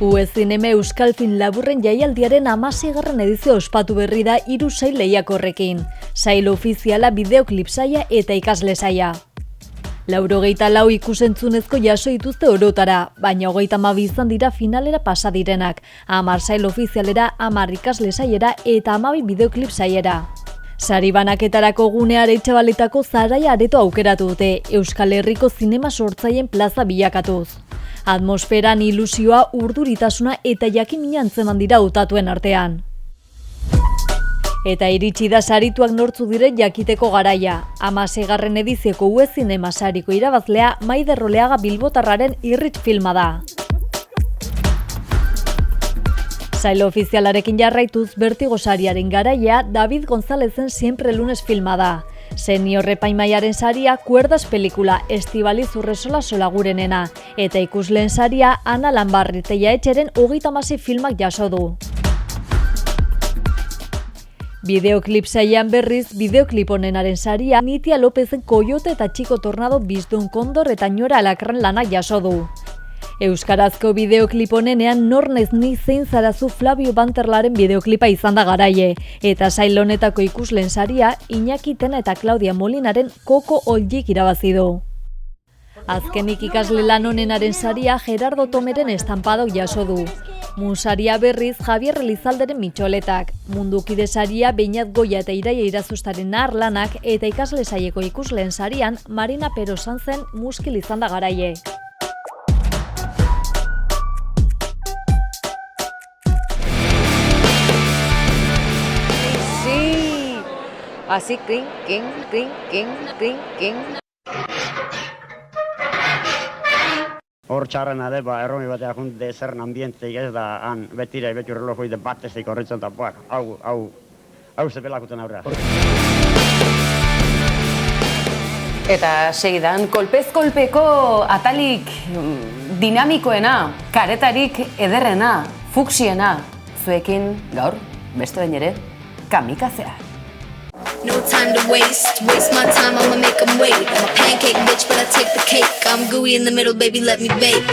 UEZineme Euskal Film Laburren jaialdiaren 16. edizio ospatu berri da 3 sail lehiakorrekin. Sail ofiziala bideoklip saila eta ikasle saila. 94 ikusentzunezko jaso dituzte orotara, baina 32 izan dira finalera pasa direnak, 10 sail ofizialera, 10 ikasle sailera eta 12 bideoklip sailera. Sari banaketarako gunea Aretxabaletako Zaraia areto aukeratu dute, Euskal Herriko zinema sortzaileen plaza bilakatuz. Atmosferan ilusioa, urduritasuna eta jakimina antzeman dira hautatuen artean. Eta iritsi da sarituak nortzu diren jakiteko garaia. 16. edizioko UE Zinema sariko irabazlea Maider Oleaga bilbotarraren irrit filma da. Sail ofizialarekin jarraituz Bertigo sariaren garaia David Gonzalezen Siempre Lunes filma da. Senior epaimaiaren saria Cuerdas pelikula Estibaliz Urresola Solagurenena eta ikusleen saria Ana Lambarriteia etxeren 36 filmak jaso du. Bideoklip sailean berriz, bideoklip honenaren saria Nitia Lopezen Koyote eta Txiko Tornado Bizdun Kondor eta Ñora Alakran lanak jaso du. Euskarazko bideoklip honenean Nor naiz ni zein zarazu Flavio Banterlaren bideoklipa izan da garaie, eta sail honetako ikusleen saria Iñaki Tena eta Claudia Molinaren Koko Oljik irabazi du. Azkenik ikasle lan honenaren saria Gerardo Tomeren Estampadok jaso du. Munsaria berriz Javier Elizalderen Mitxoletak, Mundukide saria Beñat Goia eta Iraia Irazustaren Narlanak eta ikasle saieko ikusleen sarian Marina Pero Sanzen Muskil izan da garaie. Así, crin, crin, crin, crin, crin, crin. Hor txarrena da, erromi batea junte zerren ambienteik ez da, han betire, beti relojoi de batezik horretzen eta hau zepelakuten aurra. Eta segidan, kolpez-kolpeko atalik dinamikoena, karetarik ederrena, fuksiena, zuekin gaur, beste bain ere, kamikazea. No time to waste my time, I'ma make them wait. I'm a pancake bitch, but I take the cake. I'm gooey in the middle, baby, let me bake.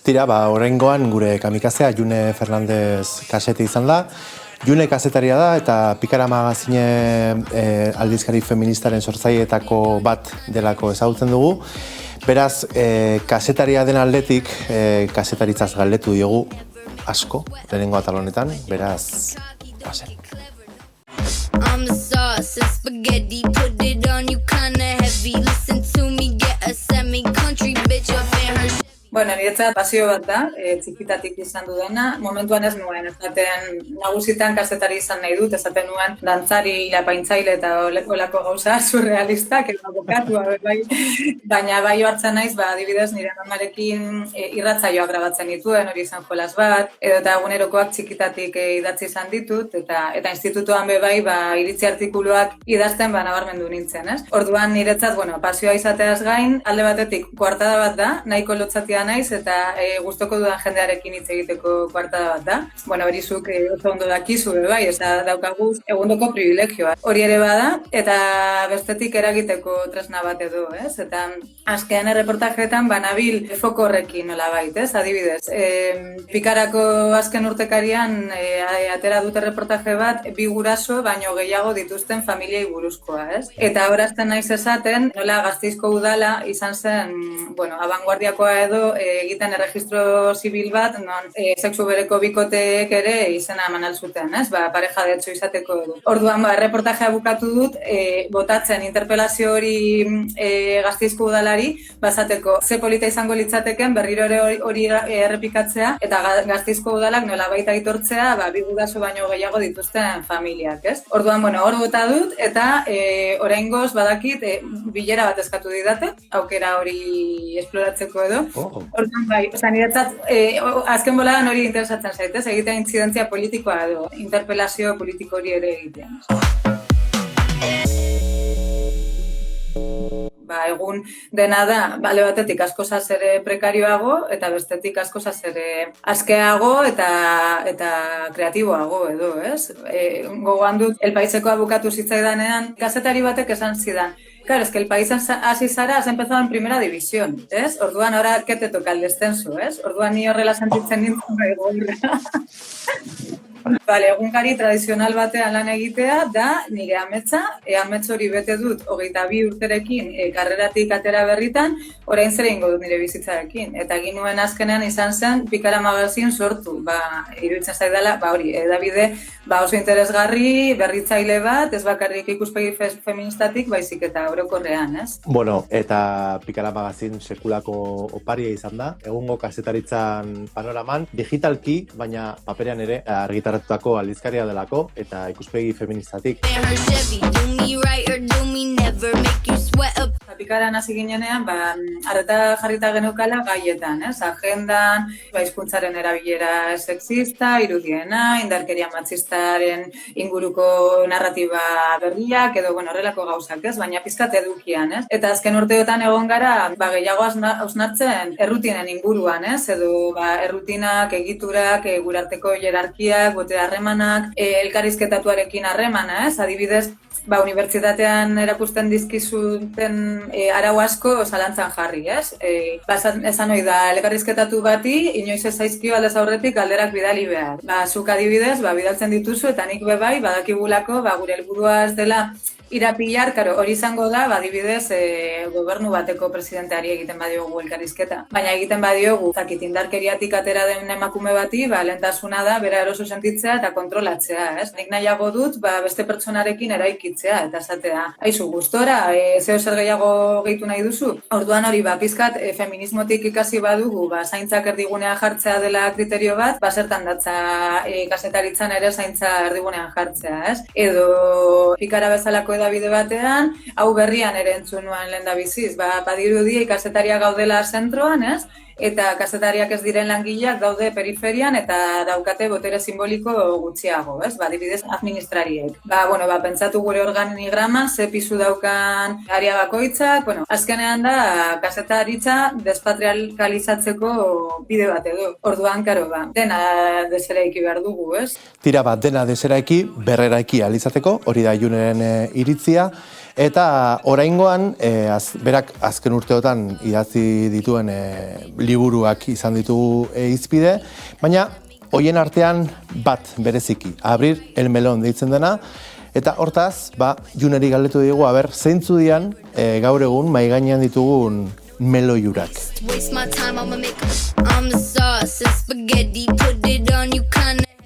Tira, oraingoan gure kamikazea June Fernandez kasete izan da. June kazetaria da eta Pikara magazine aldizkari feministaren sortzaileetako bat delako ezagutzen dugu. Beraz, kazetaria den aldetik, kazetaritzaz galdetu diogu asko, lehenengo atal honetan, beraz, pasen. I'm the sauce and spaghetti, put it on you kinda heavy. Listen to me, get a semi-country bitch up in her shit. Bueno, niretzat pasio bat da, txikitatik izan dudana. Momentuan ez nuen, esaten nagusitan kazetari izan nahi dut, esaten nuen dantzari, lapaintzaile eta olako gauza surrealistak, eta bokatua, bai. Baina bai hartzen naiz, adibidez nire amarekin irratzaioak grabatzen dituen, hori izan jolas bat, edo eta egunerokoak txikitatik idatzi izan ditut, eta institutoan bai iritzi artikuluak idazten nabarmendu nintzen, ez? Orduan niretzat, pasioa izateaz gain, alde batetik kuartada bat da, nahiko lotzatia naiz eta gustoko dudan jendearekin hitz egiteko kuartada bat da. Hori zuk oso ondo dakizu bai, daukagu egundoko privilegioa. Hori ere bada eta bestetik eragiteko tresna bat edo, ez? Eta azkean erreportajeetan banabil foko horrekin nolabait, ez? Adibidez, Pikarako azken urtekarian atera dute reportaje bat 2 guraso baino gehiago dituzten familiei buruzkoa, ez? Eta horazten naiz esaten, nola Gasteizko udala izan zen, abanguardiakoa edo egiten erregistro zibil bat, non sexu bereko bikoteek ere izena eman alzuten, ez? Pareja de hecho izateko edo. Orduan, reportajea bukatu dut, botatzen interpelazio hori Gasteizko udalari, bazateko ze polita izango litzateken berriro ere hori errepikatzea, eta Gasteizko udalak nolabait aitortzea, 2 guraso baino gehiago dituzten familiak, ez? Orduan, hor bota dut, eta oraingoz badakit bilera bat eskatu didate, aukera hori esploratzeko edo. Orduan bai, niretzat, azken boladan hori interesatzen zaitez, egitea intzidentzia politikoa edo, interpelazio politiko hori ere egitean. Egun dena da, bale batetik askozaz ere prekarioago, eta bestetik askozaz ere askeago eta kreatiboago edo, ez? Gogoan dut, El Paisekoa bukatu zitzaidanean, kazetari batek esan zidan. Claro, es que El País hasi zara, has empezado en primera división, ¿ez? Orduan, ahora, ¿qué te toca? El descenso, ¿ez? Orduan, ni horrela sentitzen nintzen egoera. Egunkari tradizional batean lan egitea da nire ametsa, amets hori bete dut 22 urterekin karreratik atera berritan, orain zer egingo dut nire bizitzarekin. Eta egin nuen azkenean izan zen Pikara magazin sortu. Iruditzen zaidala, hori, edabide oso interesgarri, berritzaile bat, ez bakarrik ikuspegi feministatik, baizik eta orokorrean, ez? Bueno, eta Pikara magazin sekulako oparia izan da, egungo kazetaritzan panoraman, digitalki, baina paperean ere argitaratutako aldizkaria delako, eta ikuspegi feministatik. Pikaran hasi ginenean, arreta jarrita genukala gaietan, ez? Agendan, hizkuntzaren erabilera sexista, irudiena, indarkeria matxistaren inguruko narratiba berriak, edo, horrelako gauzak, ez? Baina pizkat edukian, ez? Eta azken urteotan egon gara, gehiago hausnartzen errutinen inguruan, ez? Edo, errutinak, egiturak, gure arteko hierarkiak, botere harremanak, elkarrizketatuarekin harremana, ez? Adibidez, unibertsitatean erakusten dizkizuten arau asko zalantzan jarri, ez? Esan hori da, elkarrizketatu bati, inoiz ez zaizkio aldez aurretik galderak bidali behar. Zuk adibidez, bidaltzen dituzu, eta nik bebai, badakigulako, gure helburua ez dela irapilar, hori izango da, adibidez, gobernu bateko presidenteari egiten badiogu elkarrizketa. Baina egiten badiogu, indarkeriatik atera den emakume bati, lehentasuna da, bera eroso sentitzea eta kontrolatzea, ez? Nik nahiago dut, beste pertsonarekin eraikitzea, eta esatea, aizu, gustora, zeo zer gehiago gehitu nahi duzu? Orduan hori, pizkat, feminismotik ikasi badugu, zaintzak erdigunean jartzea dela kriterio bat, zertan datza kazetaritzan ere zaintza erdigunean jartzea, ez? Edo, Pikara bezalako edabide batean, hau berrian ere entzun nuen lehen da biziz. Badirudi kazetariak gaudela zentroan, ez? Eta kazetariak ez diren langileak daude periferian eta daukate botere simboliko gutxiago, ez? Adibidez, administrariek. Pentsatu gure organigrama, ze pisu daukan aria bakoitzak, azkenean da kazetaritza despatrializatzeko bide bat edo. Orduan, dena deseraiki behar dugu, ez? Tira bat, dena deseraiki, berreraiki alizateko, hori da Ilunen iritzia. Eta oraingoan, berak azken urteotan idatzi dituen liburuak izan ditugu hizpide, baina hoien artean bat bereziki, Abrir el melón deitzen dena, eta hortaz, Juneri galdetu digu, zeintzu dian gaur egun mahai gainean ditugun meloiurak.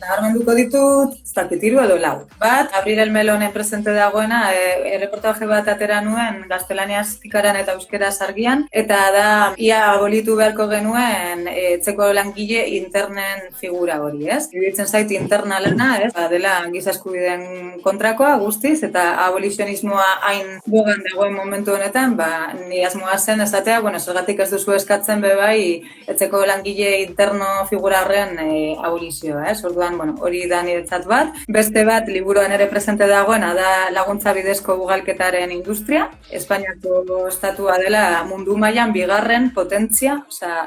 Nabarmenduko ditut, ez dakit, 3 edo 4. Bat, Abrir el melonen presente dagoena, erreportaje bat atera nuen gaztelaniaz Pikaran eta euskeraz argian, eta da, ia abolitu beharko genuen etxeko langile internen figura hori, ez? Iruditzen zait interna lana, ez? Dela giza eskubideen kontrakoa guztiz, eta abolizionismoa hain bogan dagoen momentu honetan, ni asmoa zen esatea, zergatik ez duzu eskatzen bebai etxeko langile interno figura horren abolizioa, ez? Orduan, hori da niretzat bat. Beste bat, liburuan ere presente dagoena da laguntza bidezko ugalketaren industria. Espainiako estatua dela mundu mailan bigarren potentzia,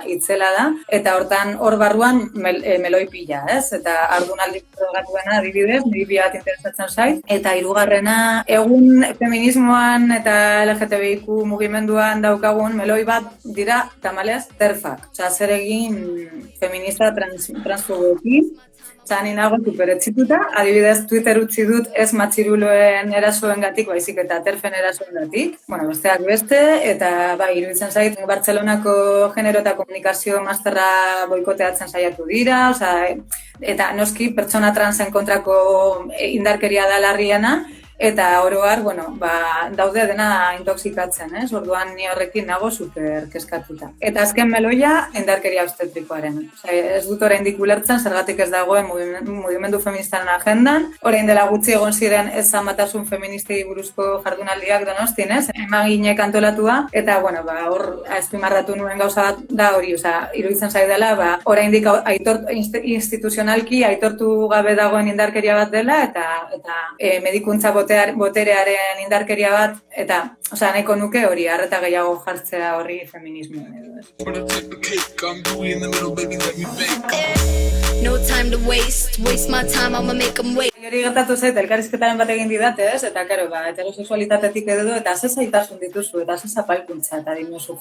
itzela da. Eta hortan, hor barruan meloi pila, ez? Eta ardunaldi progratuena adibidez, niri bat interesatzen zait. Eta hirugarrena, egun feminismoan eta LGTBIQ mugimenduan daukagun meloi bat dira tamalez terfak. Zer egin feminista transfoboekin. Ni nago superetzituta, adibidez Twitter utzi dut ez matxiruloen erasoengatik, baizik eta terfen erasoengatik. Besteak beste, eta iruditzen zait, Bartzelonako genero eta komunikazio masterra boikoteatzen saiatu dira, eta noski pertsona transen kontrako indarkeria da larriena, eta oroar, daude dena intoxikatzen, ez? Orduan ni horrekin nago super keskatuta. Eta azken meloia, indarkeria obstetrikoaren. Ez dut oraindik ulertzen, zergatik ez dagoen mugimendu feministaren agendan. Orain dela gutxi egon ziren ez amatasun feministei buruzko jardunaldiak Donostin, ez? Emaginek antolatua, eta, hor azpimarratu nuen gauza bat da hori, iruditzen zaidala, oraindik instituzionalki aitortu gabe dagoen indarkeria bat dela, eta medikuntza boterearen indarkeria bat, eta, nahiko nuke hori, arreta gehiago jartzea horri feminismoan edo. Hori gertatu zait, elkarrizketaren bat egin didate, ez? Eta, karo, heterosexualitatetik edo, eta ze zaitasun dituzu, eta ze zapalkuntza, eta dinosu,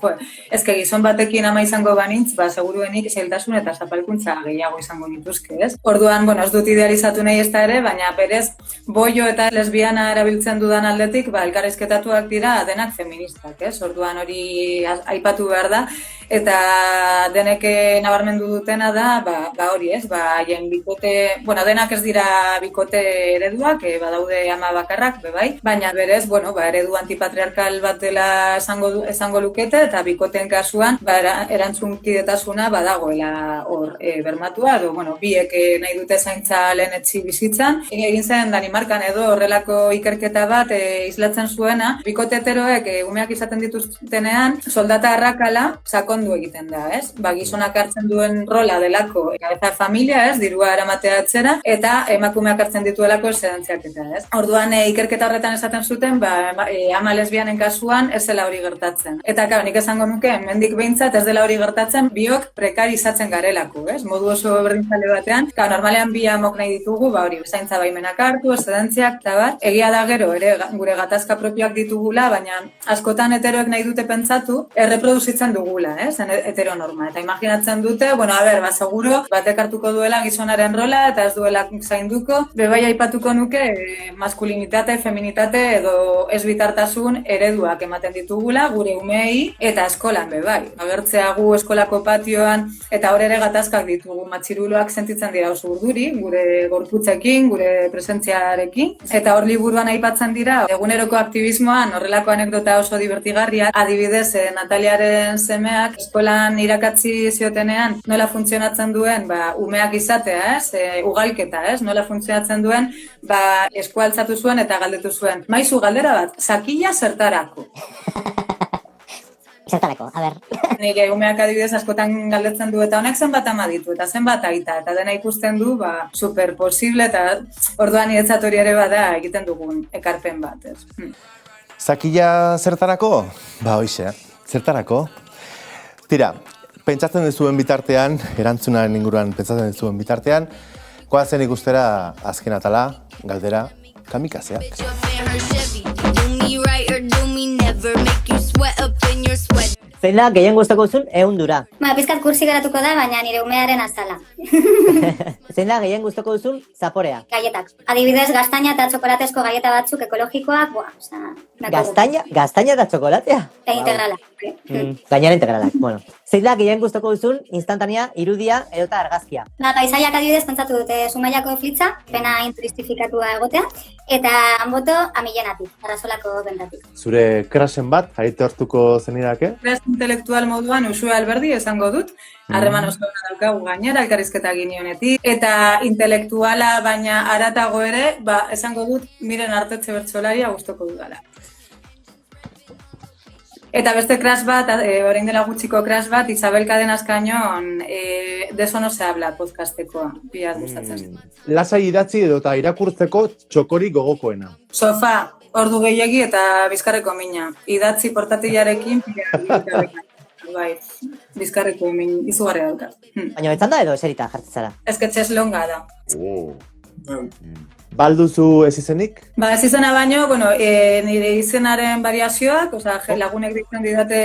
ezke gizon batekin ama izango banintz, seguruenik zailtasun eta zapalkuntza gehiago izango nituzke, ez? Orduan, ez dut idealizatu nahi ez da ere, baina berez, boio eta lesbiana erabiltzen dudan aldetik, elkarrizketatuak dira denak feministak, ez? Orduan hori aipatu behar da, eta denek nabarmendu dutena da, hori, ez? Haien bikote, denak ez dira bikote ereduak, badaude ama bakarrak, bebai, baina berez, eredu antipatriarkal bat dela esango lukete, eta bikoteen kasuan, erantzunkidetasuna badagoela hor bermatua, edo, biek nahi dute zaintza lehen etzi bizitzan. Egin zen Danimarkan edo horrelako ikerketa bat islatzen zuena, bikote heteroek umeak izaten dituztenean, soldata arrakala sakondu egiten da, ez? Gizonak hartzen duen rola delako eta familia, ez? Dirua eramatea atzera, eta emakumeak hartzen dituelako esedantziak eta, ez? Orduan, ikerketa horretan esaten zuten, ama lesbianen kasuan ez dela hori gertatzen. Eta, nik esango nuke, hemendik behintzat ez dela hori gertatzen, biok prekarizatzen garelako, ez? Modu oso berdintzale batean, normalean bi amok nahi ditugu, hori, zaintza baimenak hartu, esedantziak, eta bat, egia da gero, ere, gure gatazka propioak ditugula, baina askotan heteroek nahi dute pentsatu, erreproduzitzen dugula, ez? Heteronorma. Eta imaginatzen dute, seguro, batek hartuko duela gizonaren rola, eta ez duela zainduko, bebai aipatuko nuke maskulinitate, feminitate edo ez bitartasun ereduak ematen ditugula gure umeei eta eskolan bebai. Agertzea gu eskolako patioan eta hor ere gatazkak ditugu, matxiruloak sentitzen dira oso urduri, gure gorputzekin, gure presentziarekin, eta hor liburuan aipatzen dira eguneroko aktivismoan horrelako anekdota oso divertigarria, adibidez Nataliaren semeak eskolan irakatzi ziotenean nola funtzionatzen duen umeak izatea, ugalketa, nola funtzionatzen duen, eskualtzatu zuen eta galdetu zuen. Maizu galdera bat, sakila zertarako? Zertarako, a ber. Nire umeak adibidez askotan galdetzen du eta honek zenbat ama ditu eta zenbat aita, eta dena ikusten du, super posible, eta orduan niretzat hori ere bada egiten dugun ekarpen bat, ez. Sakila zertarako? Hoize, zertarako? Tira, pentsatzen duzuen bitartean, erantzunaren inguruan pentsatzen duzuen bitartean, goazen ikustera azken atala, galdera, kamikazeak. Zein da, gehien gustoko duzun, ehundura. Pizkat kursi geratuko da, baina nire umearen azala. Zein da, gehien gustoko duzun, zaporea. Gaietak. Adibidez, gaztaina eta txokolatezko gaieta batzuk ekologikoak, Gaztaina eta txokolatea? Eta integrala. Gainera integralak, bueno. Zein da, gehien gustoko duzun, instantania, irudia edota argazkia. Paisaiak adibidez, pentsatu dute Zumaiako flitza, pena inturistifikatua egotea, eta Anboto Amilenatik, Arrasolako bentatik. Zure krasen bat, jaite hartuko zenidake? Kras intelektual moduan Uxue Alberdi esango dut, harreman oso daukagu gainera, elkarrizketa ginionetik, eta intelektuala baina haratago ere, esango dut, Miren Artetxe bertsolaria gustoko dudala. Eta beste crash bat, orain dela gutxiko crash bat, Isabel Cadenas Cañón, de eso no se habla podcastekoa, biaz gustatzen. Lasai idatzi edo eta irakurtzeko txokori gogokoena. Sofa, ordu gehiegi eta bizkarreko mina. Idatzi portatilarekin, bizkarreko min, izugarria dauka. Baina betzan da edo eserita jartzen zara? Ez que txeslonga da. Balduzu ez izenik? Ez izena baino, nire izenaren variazioak, lagunek ditzen didate...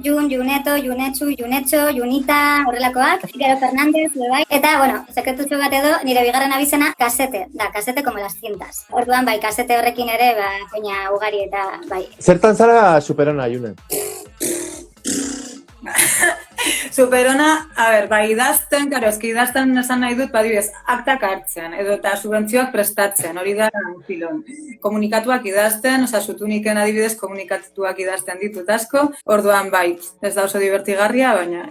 Jun, Juneto, Junetxu, Junetxo, Junita, horrelakoak, Gero Fernández, bai. Eta, sekretutxo bat edo, nire bigarren abizena, kasete, kasete como las cintas. Orduan, kasete horrekin ere, peña ugari eta, bai. Zertan zara superona, June? Superona, idazten, idazten esan nahi dut, aktak hartzen, edo eta subentzioak prestatzen, hori da filon. Komunikatuak idazten, sutuniken adibidez komunikatuak idazten ditut asko, orduan ez da oso divertigarria, baina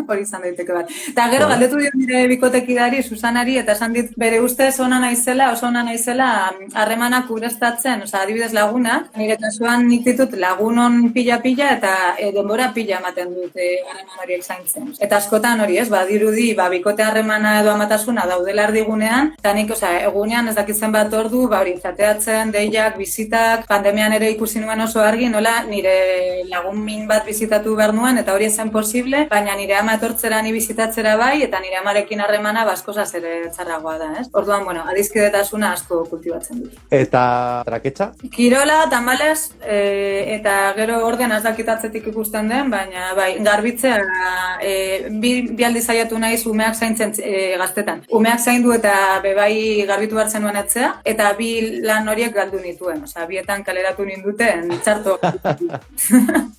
hori izan daiteke bat. Eta gero, galdetu dio nire bikotekidari, Susanari, eta esan dit, bere ustez oso ona naizela, harremanak urestatzen, adibidez lagunak, nire kasuan nik ditut lagunon pila-pila, eta denbora pila ematen dut harremanak horiek zaintzen. Eta askotan hori ez, badirudi, bikote harremana edo amatasuna daudela erdigunean, eta nik, egunean ez dakitzen bat ordu, hori zateatzen, deiak, bizitak, pandemian ere ikusi nuen oso argi, nola nire lagun min bat bizitatu behar nuen, eta hori ezen posible, baina nire ama etortzera ni bizitatzera bai, eta nire amarekin harremana baskozaz ere txarragoa da, ez? Orduan, adizkidetasuna asko kultibatzen dut. Eta traketxa? Kirola, tamales, eta gero orden ez dakitatzetik ikusten den, baina bai, garbitzea, bi aldiz saiatu naiz umeak zaintzen gaztetan. Umeak zaindu eta bebai garbitu hartzen nuen etzea, eta bi lan horiek galdu nituen, bietan kaleratu ninduten txarto.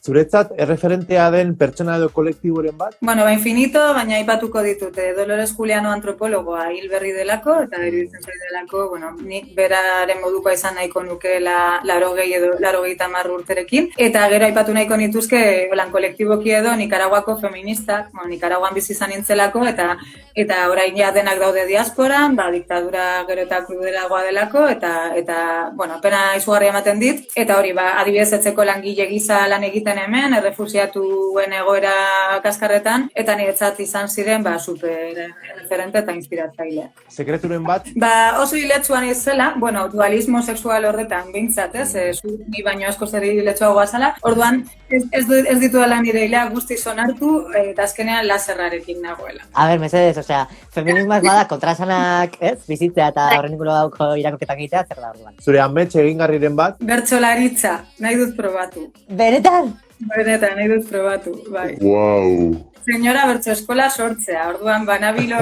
Zuretzat, erreferentea den pertsona edo kolektiboren bat? Infinito, baina aipatuko ditute. Dolores Juliano antropologoa hil berri delako, eta iruditzen zait delako, nik beraren modukoa izan nahiko nukeela 80 urterekin. Eta gero aipatu nahiko nituzke, kolektiboki edo Nikaraguako feministak, Nikaraguan bizi izan nintzelako, eta orain ja denak daude diasporan, diktadura gero eta krudelagoa delako, eta pena izugarria ematen dit, eta hori, adibidez etzeko langile gisa lan egiten hemen, errefusiatuen egoera kaskarretan, eta niretzat izan ziren, super referente eta inspiratzailea. Sekreturen bat? Oso hiletsuan izela, dualismo sexual horretan bintzat, ni baino asko zer hiletsuagoa zela, orduan ez ditu dela nire hilea guztiz onartu, eta azkenean laserrarekin nagoela. A ber, mesedez, feminismoak bada kontrasanak, bizitzea eta horren ingulo dauko irakurketak egitea, zer da orduan? Zure amets egingarriren bat? Bertsolaritza, nahi dut probatu. Benetan? Benetan, nahi dut probatu, bai. Wow! Senyora bertso eskola sortzea, orduan banabilo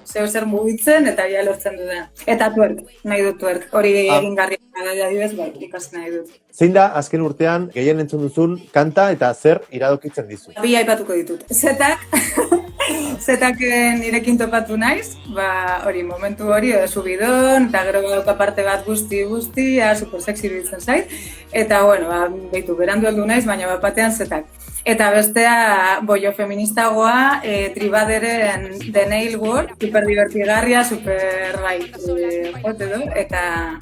zer mugitzen eta ja lortzen dudan. Eta tuerk, nahi dut tuerk, hori egingarria da dibez, ikasten nahi dut. Zein da, azken urtean, gehien entzun duzun kanta eta zer iradokitzen dizu? Bi aipatuko ditut. Zetak nirekin topatu naiz, hori, momentu hori, subidon, eta gero badauka parte bat guzti, super sexy iruditzen zait, eta, berandu heldu naiz, baina bat batean zetak. Eta bestea, bollo feministagoa, Tribaderen The Nail World, super divertigarria, super jote du, eta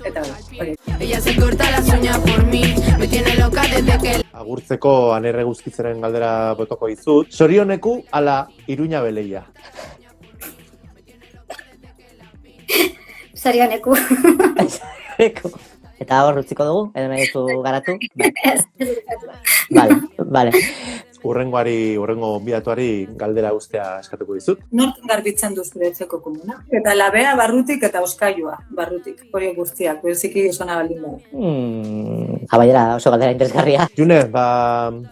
hori. Ella se corta las uñas por mí, me tiene loca desde que... Agurtzeko Anerre Guzkitzeren galdera botoko dizut. Zorioneku ala Iruña Beleia? Zorioneku. Eta hor utziko dugu, edo nahi duzu garatu? Bale. Urrengo gonbidatuari galdera guztia eskatuko dizut. Nort garbitzen du zure etxeko komuna? Eta labea barrutik eta oskailua barrutik, hori guztiak, bereziki zona baldin bada. Jabaiera oso galdera interesgarria. June,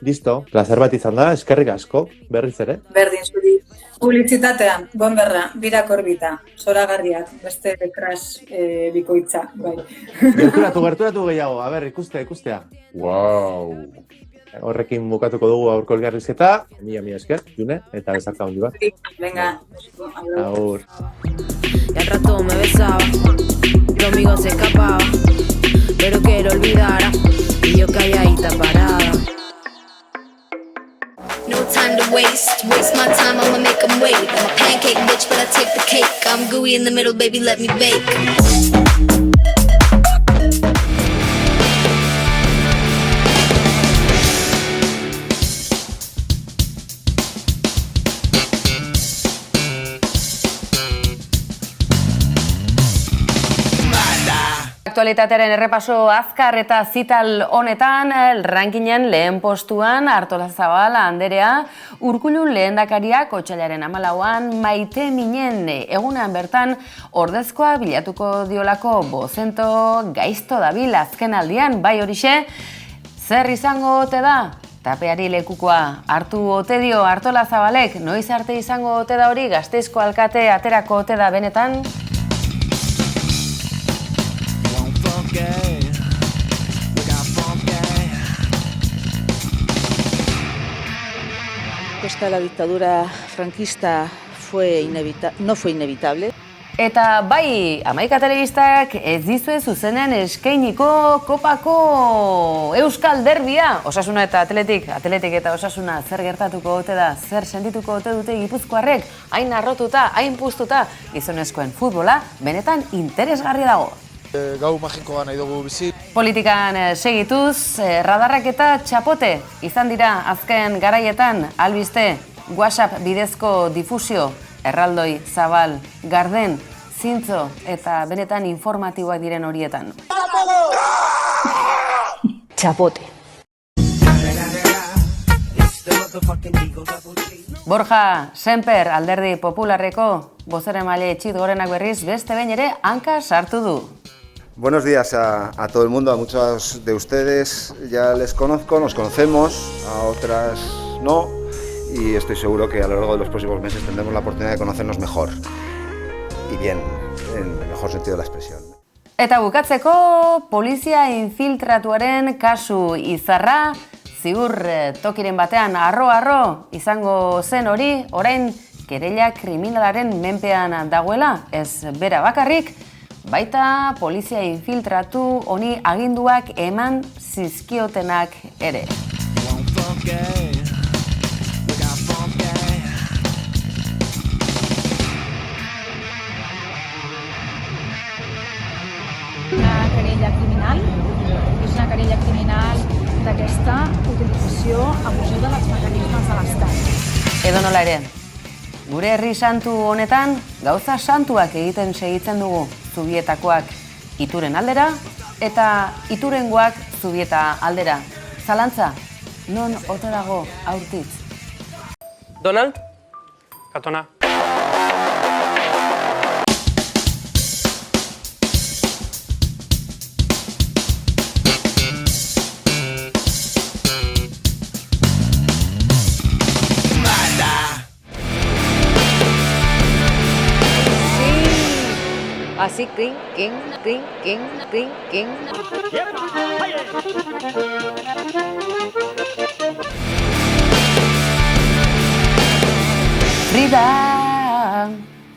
listo, placer bat izan da, eskerrik asko, berriz ere. Berdin, zuri. Publizitatean, bonberra, birak orbita, zoragarriak, beste crash bikoitza, bai. Gerturatu gehiago, ikustea. Wow! Horrekin bukatuko dugu aurko elgarrizketa. Mila esker, June, eta bezarka handi bat. Venga. Agur. Y al rato me besaba, conmigo se escapaba, pero que lo olvidara, y yo calladita parada. No time to waste my time, I'ma make them wait. I'm a pancake bitch, but I take the cake. I'm gooey in the middle, baby, let me bake. Aktualitatearen errepaso azkar eta zital honetan, rankingen lehen postuan Artolazabal Anderea, Urkullun lehendakariak otsailaren 14an Maite Minen egunean bertan ordezkoa bilatuko diolako bozento gaizto dabil azken aldian, bai horixe, zer izango ote da? Tapeari lekukoa hartu ote dio Artolazabalek, noiz arte izango ote da hori, Gasteizko alkate aterako ote da benetan? La dictadura franquista no fue inevitable. Eta bai, Amaika Telebistak ez dizue zuzenen eskainiko kopako Euskal Derbia. Osasuna eta Atletik eta Osasuna zer gertatuko ote da, zer sentituko ote dute gipuzkoarrek, hain arrotuta, hain puztuta, gizonezkoen futbola, benetan interesgarria dago. Gau magikoa nahi dugu bizi. Politikan segituz, radarrak eta txapote izan dira azken garaietan albiste WhatsApp bidezko difusio, erraldoi, zabal, garden, zintzo eta benetan informatiboak diren horietan. Txapote. Borja Semper, Alderdi Popularreko bozeramaile Txit Gorenak berriz beste behin ere hanka sartu du. Buenos días a todo el mundo, a muchos de ustedes ya les conozco, nos conocemos, a otras no, y estoy seguro que a lo largo de los próximos meses tendremos la oportunidad de conocernos mejor y bien, en el mejor sentido de la expresión. Eta bukatzeko, polizia infiltratuaren kasu izarra, ziur tokiren batean arro-arro izango zen hori, orain kereila kriminalaren menpean dagoela, ez bera bakarrik, baita polizia infiltratu honi aginduak eman zizkiotenak ere. Una querella criminal, és una querella criminal d'aquesta utilització abusiva dels mecanismes de l'Estat. Edo nola ere, gure herri santu honetan gauza santuak egiten segitzen dugu, Zubietakoak Ituren aldera eta Iturengoak Zubieta aldera. Zalantza, non ote dago aurtitz? Donald? Katona. Así, clink, clink, clink, clink, clink, clink. Frida!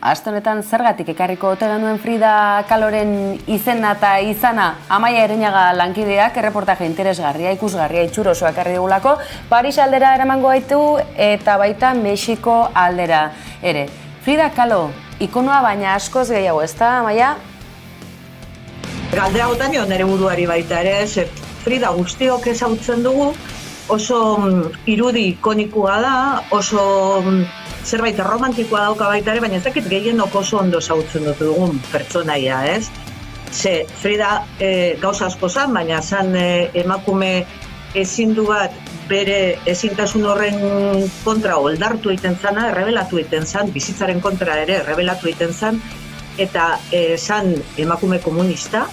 Aste honetan zergatik ekarriko ote genuen Frida Kaloren izena eta izana Amaia Ereñaga lankideak erreportaje interesgarria, ikusgarria, itxurosoa ekarri digulako, Paris aldera eramango gaitu eta baita Mexiko aldera ere. Frida Kahlo, ikonoa baina askoz gehiago, ez da, Amaia? Galdera gotan jo nire buruari baita ere, Frida guztiok ezagutzen dugu, oso irudi ikonikoa da, oso zerbait romantikoa dauka baita ere, baina ez dakit gehienok oso ondo ezagutzen dut dugun pertsonaia, ez? Ze Frida gauza asko zan, baina zan emakume ezindu bat bere ezintasun horren kontra oldartu egiten zana, errebelatu egiten zan, bizitzaren kontra ere errebelatu egiten zan, eta zan emakume komunista,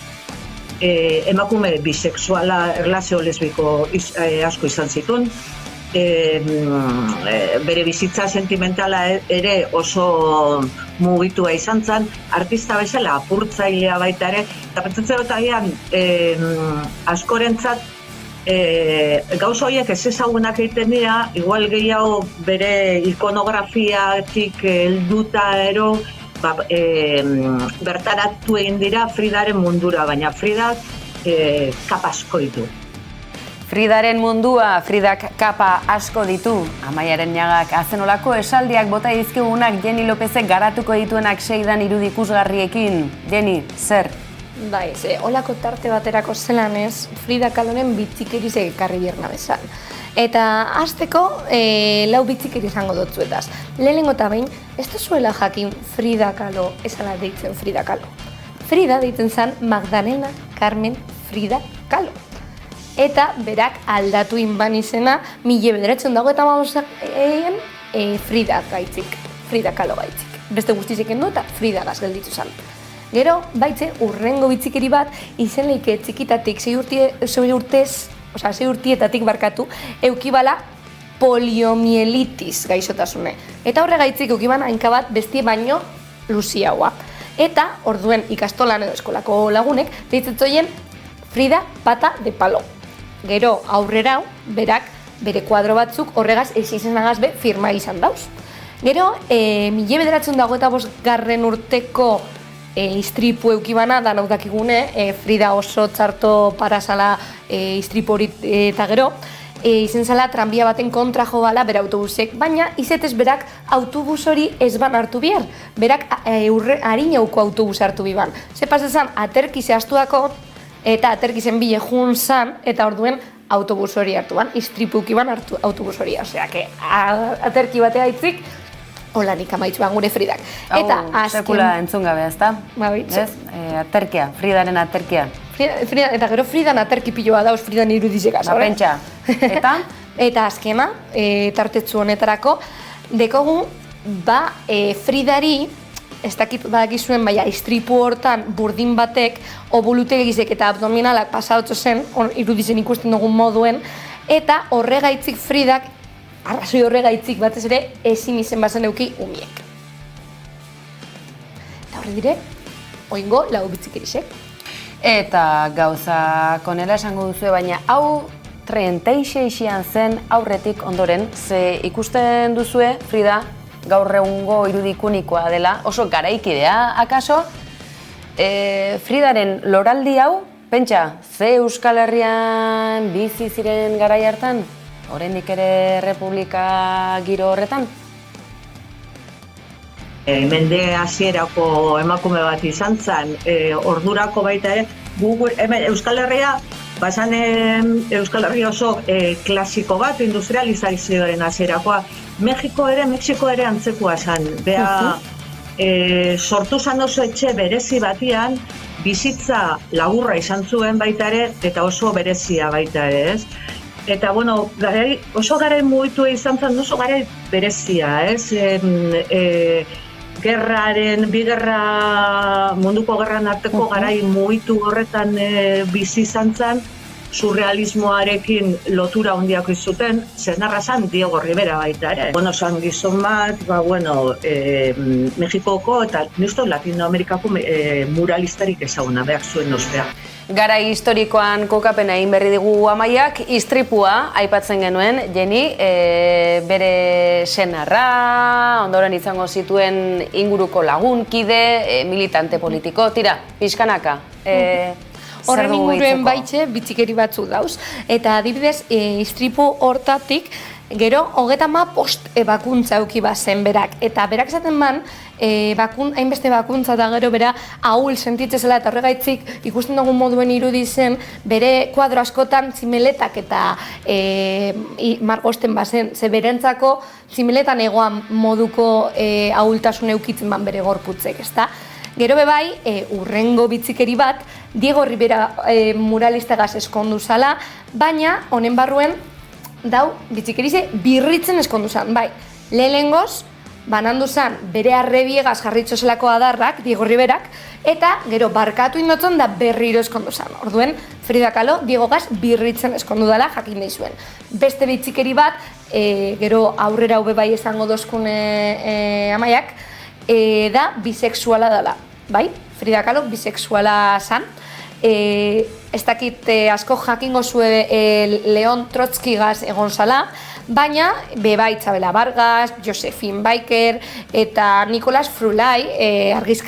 emakume bisexuala, erlazio lesbiko asko izan zituen, bere bizitza sentimentala ere oso mugitua izan zen, artista bezala apurtzailea baita ere, eta pentsatzen dut agian askorentzat gauza horiek ez ezagunak egiten dira, igual gehiago bere ikonografiatik helduta ero bertaratu egin dira Fridaren mundura, baina Fridak kapa asko ditu. Fridaren mundua, Fridak kapa asko ditu. Amaia Ereñagak azenolako esaldiak bota dizkigunak Jenny Lopezek garatuko dituenak seidan irudi ikusgarriekin. Jenny, zer? Bai, holako tarte baterako zelan ez, Frida Kahloren bitxikerizek ekarri bierna bezan. Eta hasteko, lau bitxikeri izango dutzuetaz. Lehenengo eta behin, ez duzuela jakin Frida Kahlo ezala deitzen Frida Kahlo. Frida deitzen zen Magdalena Carmen Frida Kahlo. Eta berak aldatu inban izena, 1958 Frida gaitzik, Frida Kahlo gaitzik. Beste guztizek endo eta Frida gaz gelditu zen. Gero, baitze, urrengo bitxikeri bat, izen leike txikitatik, 6 urtietatik barkatu, eukibala poliomielitis gaixotasune. Eta horre gaitzik eukiban hainka bat bestie baino luziagoa. Eta, orduen ikastolan edo eskolako lagunek, deitzetoien Frida Pata de Palo. Gero, aurrera, berak, bere kuadro batzuk horregaz izenagaz be firma izan dauz. Gero, 1985 urteko istripu eukibana, da nahi dakigune, Frida oso txarto parasala istripu hori eta gero, izen zala tranbia baten kontra jo bala bere autobusek, baina izetez berak autobus hori ez ban hartu bihar, berak harinauko autobus hartu biban. Ze pasezan, aterki zehaztuako, eta aterkizen bile jun zan, eta orduen autobus hori hartuan, istripuki ban autobus hori, osea, aterki batea itzik, holanik amaitzuan gure Fridak. Eta sekula entzun gabe, ezta? Aterkia, Fridaren aterkia. Eta gero Fridan aterki piloa dauz, Fridan irudizegaz. Pentsa. Eta? Eta azkena, tartetzu honetarako, dekogu, Fridari, ez dakit badakizuen, baina istripu hortan burdin batek, obulutegizek eta abdominalak pasautzo zen, irudizen ikusten dugun moduen, eta horregaitzik Fridak, arrazoi horregaitzik batez ere, ezin izen bazen euki umiek. Eta horre dire, oingo lau bitzikirisek. Eta gauza konela esango duzu, baina hau 36an zen aurretik ondoren, ze ikusten duzue, Frida, gaur egungo irudikunikoa dela, oso garaikidea, akaso, Fridaren loraldi hau, pentsa, ze Euskal Herrian bizi ziren garai hartan? Oraindik ere Republika giro horretan? Mende hasierako emakume bat izan zen, ordurako baita ere, Euskal Herria, bazan Euskal Herria oso klasiko bat, industrializazioaren hasierakoa. Mexiko ere antzekoa zen. Bea, sortu zen oso etxe berezi batian, bizitza laburra izan zuen baita ere, eta oso berezia baita ere, ez? Eta, bueno, oso garai mugitua izan zen, oso garai berezia, ez? Munduko gerran arteko garai mugitu horretan bizi izan zen, surrealismoarekin lotura handiak izuten, zenarra zen Diego Rivera baita ere. Bueno, zan gizon bat, Mexikoko eta nisto Latinoamerikako muralistarik ezaguna, behar zuen ospea. Garai historikoan kokapena egin berri digu Amaiak, istripua aipatzen genuen, Jenny, bere senarra, ondoren izango zituen inguruko lagunkide, militante politiko, tira, pixkanaka. Horren inguruen baitxe bitzikeri batzuk dauz. Eta adibidez, istripu hortatik, gero, 35 ebakuntza euki bazen berak. Eta berak esaten ban, hainbeste bakuntza eta gero bera ahul sentitzezela eta horregaitzik ikusten dugun moduen irudi zen, bere kuadro askotan zimeletak eta margosten bazen, ze berentzako zimeletan egoan moduko ahultasun eukitzen ban bere gorputzek, ezta? Gero bebai, urrengo bitzikeri bat, Diego Rivera muralistagaz eskondu zala, baina honen barruen dau bitzikerize birritzen eskondu zan. Bai, lehengoz, banandu zan bere arrebiegaz jarritxo zelako adarrak, Diego Riverak, eta gero barkatu indotzen da berriro eskondu zan. Orduen, Frida Kahlo, Diego gaz birritzen eskondu dela jakin nahi zuen. Beste bitzikeri bat, gero aurrera hube bai esango dozkune Amaiak, da bisexuala dela, bai? Frida Kahlo bisexuala zan. Ez dakit asko jakingo zue Leon Trotskigaz egon zala, baina bai Txabela Vargas, Josephine Baker eta Nicolas Frulai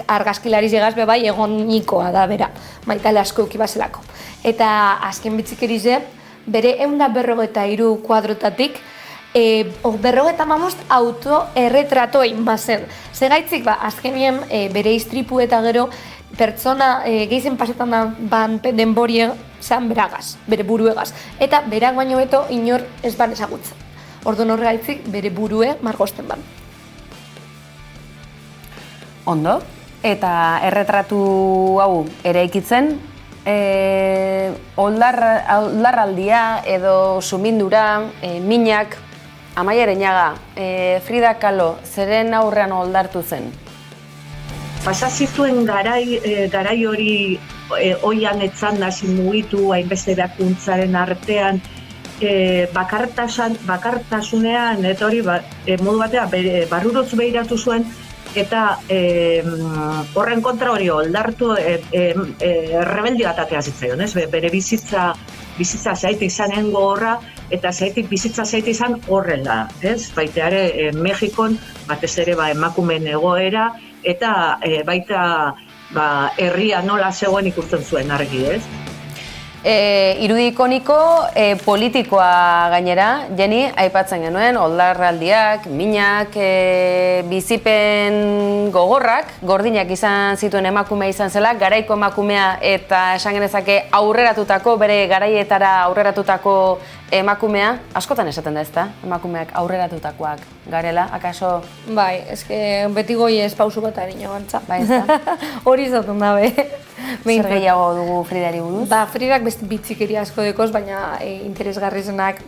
argazkilari zegaz bai egon nikoa da bera, maitale asko eukibazelako. Eta azken bitzikerize, bere 153 kuadrotatik, 55 auto-erretrato egin bazen. Zegaitzik, azkenien bere istripu eta gero pertsona gehizen pasetan ban denborie zan beragaz, bere buruegaz. Eta berak baino beto inor ez ban ezagutzen. Orduan horregaitzik bere burue margosten ban. Ondo, eta erretratu hau eraikitzen, oldarraldia edo sumindura, minak, Amaia Areñaga, Frida Kahlo, zeren aurrean oldartu zen? Pasa zituen garai hori oian etzan hasi mugitu, hainbeste bakuntzaren artean, bakartasunean, eta hori modu batean barrurotz behiratu zuen, eta horren kontra hori oldartu rebeldi bat atea zitzaion, bere bizitza zaite izanen gogorra, eta bizitza zaite izan horrela, baiteare Mexikon, batez ere emakumeen egoera, eta baita herria nola zegoen ikusten zuen argi, ez? Irudi ikoniko politikoa gainera, Jenny, aipatzen genuen, oldarraldiak, minak, bizipen gogorrak, gordinak izan zituen emakumea izan zela, garaiko emakumea eta esan genezake aurreratutako, bere garaietara aurreratutako emakumea, askotan esaten da ezta, emakumeak aurreratutakoak garela, akaso? Bai, eske beti goi ez pausu bat harina gantza. Bai, ezta? Hori izaten dabe. Zer gehiago dugu Fridari buruz? Ba, Fridak beste bitzikeri asko dekoz, baina interesgarrizenak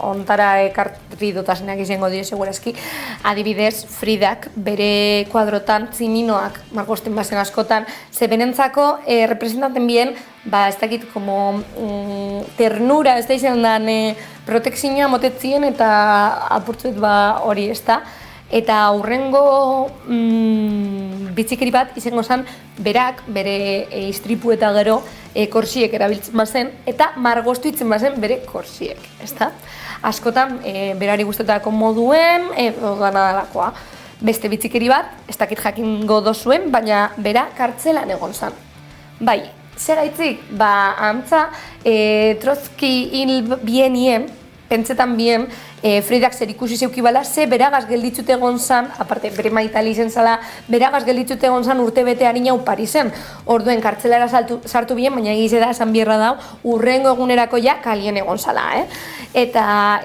ontara ekarri dotasunak izango dio segurazki. Adibidez, Fridak bere kuadrotan ziminoak margosten bazen askotan, ze benentzako representaten bien, ba, ez dakit, como ternura, ez da izan dan protekzioa motetzien eta apurtzuet ba hori ez da. Eta aurrengo bitzikeri bat izango zen berak, bere istripu eta gero korsiek erabiltzen bazen eta margostu itzen bazen bere korsiek, ezta? Askotan berari guztetako moduen edo ganadalakoa. Beste bitzikeri bat, ez dakit jakingo dozuen, baina bera kartzelan egon zen. Bai, zer gaitzik? Ba, antza, Trotski hil bienien, pentsetan bien, Fridak zer ikusi zeuki bala, ze beragaz gelditzute egon zan, aparte bere maitali izen zala, beragaz gelditzute egon zan urte bete harin hau Parisen. Orduen kartzelara sartu bien, baina egize da esan bierra dau, urrengo egunerako ja kalien egon zala, Eta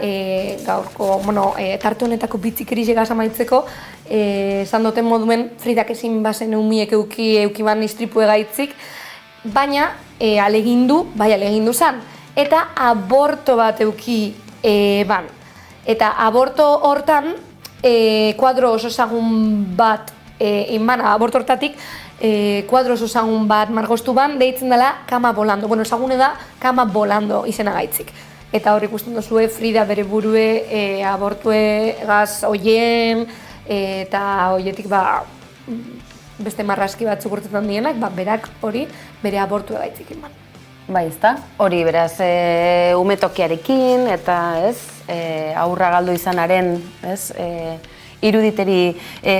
gaurko, tarte honetako bitzikeri segaz amaitzeko, esan duten moduen Fridak ezin bazen eumiek euki ban istripu egaitzik, baina alegindu zan. Eta aborto bat euki ban. Eta aborto hortan, kuadro oso ezagun bat, aborto hortatik, kuadro oso ezagun bat margostu ban, deitzen dela Kama Bolando. Bueno, ezagune da Kama Bolando izena gaitzik. Eta hor ikusten duzue Frida bere burue abortue gaz oien, eta hoietik beste marraski batzuk urtetan dienak, berak hori bere abortu gaitzik iman. Bai, ezta? Hori beraz umetokiarekin eta aurra galdu izanaren iruditeri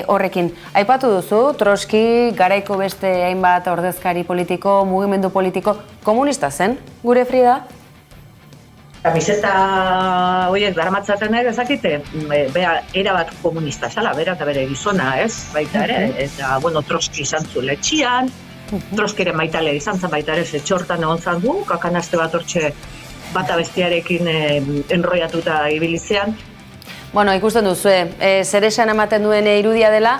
horrekin. Aipatu duzu, Troski garaiko beste hainbat ordezkari politiko, mugimendu politiko, komunista zen, gure Frida? Kamiseta horiek daramatzaten ere ezakite, erabat komunista zala, bera eta bere gizona, baita ere, eta, Troski izan zu letxian, Troskiren maitale izan zen baita ere, txortan egon zan du, kakanaste bat hortxe bata bestiarekin enroiatuta ibilitzean. Ikusten duzue, zer esan ematen duen irudia dela.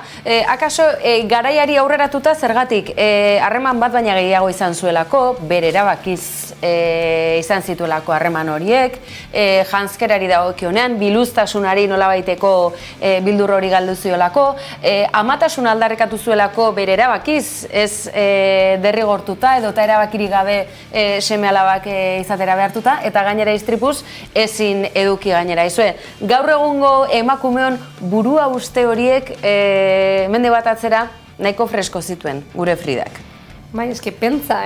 Akaso, garaiari aurreratuta zergatik, harreman bat baina gehiago izan zuelako, bere erabakiz izan zituelako harreman horiek, janzkerari dagokionean, biluztasunari nolabaiteko bildur hori galdu ziolako, amatasun aldarrekatu zuelako bere erabakiz, ez derrigortuta edo eta erabakirik gabe seme alabak izatera behartuta, eta gainera istripuz ezin eduki gainera. Gaur egun emakumeon burua uste horiek mende bat atzera nahiko fresko zituen gure Fridak. Bai, eske pentsa,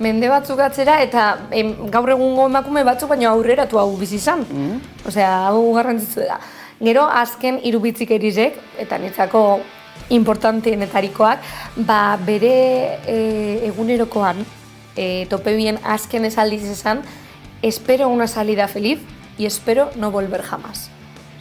mende batzuk atzera eta gaur egungo emakume batzuk baina aurreratu hau bizi izan. Osea, hau garrantzitsu da. Gero azken hiru bitzikerizek eta niretzako importanteenetarikoak, bere egunerokoan tope bien azken esaldiz esan, espero una salida feliz y espero no volver jamás.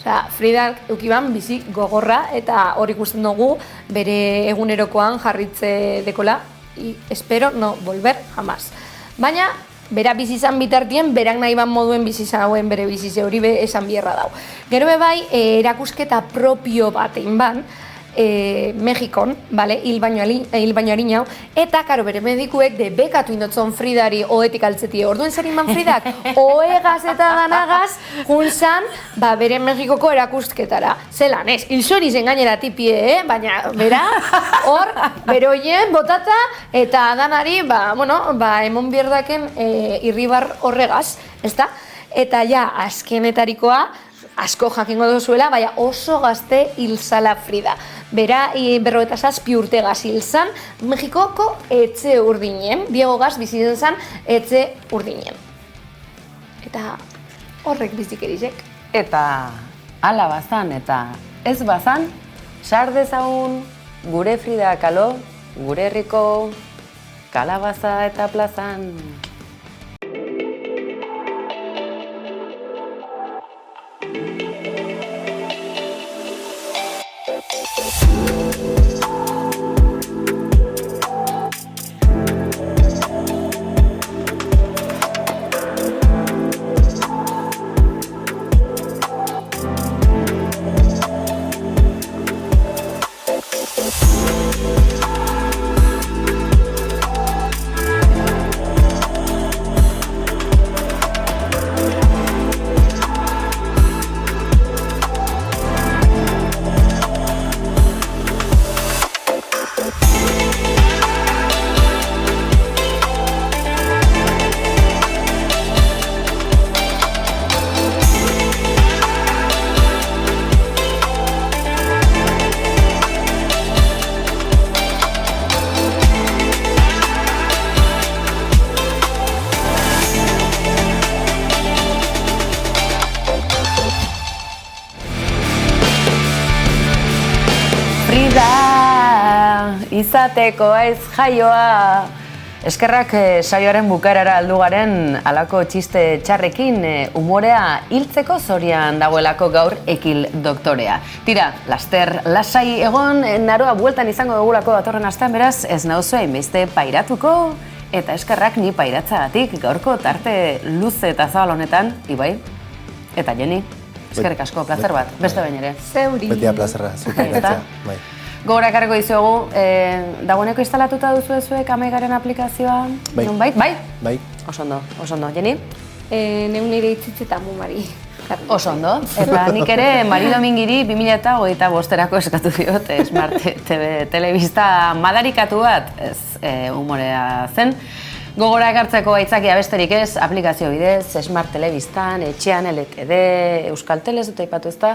Osea, Fridak eukiban bizi gogorra eta hor ikusten dugu bere egunerokoan jarritze dekola y espero no volver jamás. Baina, bera bizi izan bitartien, berak nahi ban moduen bizi zauen bere bizize hori esan bierra dau. Gero bai, erakusketa propio bat egin ban, Mexikon, hil baino harin hau, eta karo bere medikuek bekatu indotzon Fridari oetik altzeti. Orduen zer inban Fridak, oegaz eta ganagaz, juntzan, bere Mexikoko erakusketara. Zelan, hil zori zen gainera tipie, baina bera, hor, beroien, botata, eta ganari, emon bierdaken irribar horregaz, ezta? Eta ja, azkenetarikoa, asko jakingo duzuela, baina oso gazte hil zala Frida. Bera, 57 urtegaz hil zan, Mexikoko etxe urdinen, Diego Gaz bizitzen zan etxe urdinen. Eta horrek bizikerizek. Eta ala bazan eta ez bazan, sar dezagun gure Frida Kahlo, gure herriko kalabaza eta plazan. Izateko aiz jaioa. Eskerrak saioaren bukaerara aldu garen alako txiste txarrekin umorea hiltzeko zorian dagoelako gaur ekil doktorea. Tira, laster lasai egon naroa bueltan izango dugulako datorren astean, beraz ez nauzue hainbeste pairatuko eta eskerrak ni pairatzagatik gaurko tarte luze eta zabal honetan, Ibai eta Jenny. Eskerrik asko, plazer bat, beste bain ere. Zeuri. Betia plazerra, zuta iratzea. Gogora ekarriko dizuegu, dagoeneko instalatuta duzu zuek Amaigaren aplikazioa? Bai. Bai? Oso ondo. Jenny? Neun nire itzitz eta mumari. Oso ondo. Eta nik ere Mari Domingiri 2025erako eskatu diot Smart TV telebista madarikatu bat, ez umorea zen. Gogora ekartzeko aitzakia besterik ez, aplikazio bidez, Smart Telebistan, etxean, LTD, Euskal Tele, dut aipatu ezta.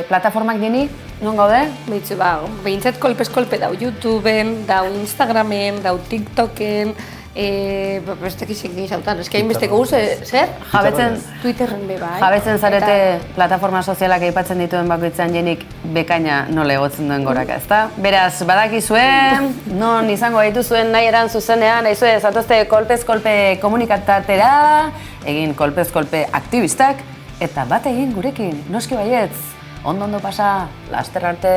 Plataformak Jenny, non gaude? Beitzu, behintzat kolpez-kolpe dau YouTubeen, dau Instagramen, dau TikToken, bestek izek gizautan, eski hainbesteko guz, zer? Twitterren be bai. Jabetzen zarete plataforma sozialak aipatzen dituen bakoitzean Jenik bekaina nola egotzen duen goraka, ezta? Beraz, badakizue, non izango dituzuen nahi eran zuzenean, naizue zatozte kolpez-kolpe komunikatatera, egin kolpez-kolpe aktivistak, eta bat egin gurekin, noski baietz, ondo pasa, laster arte.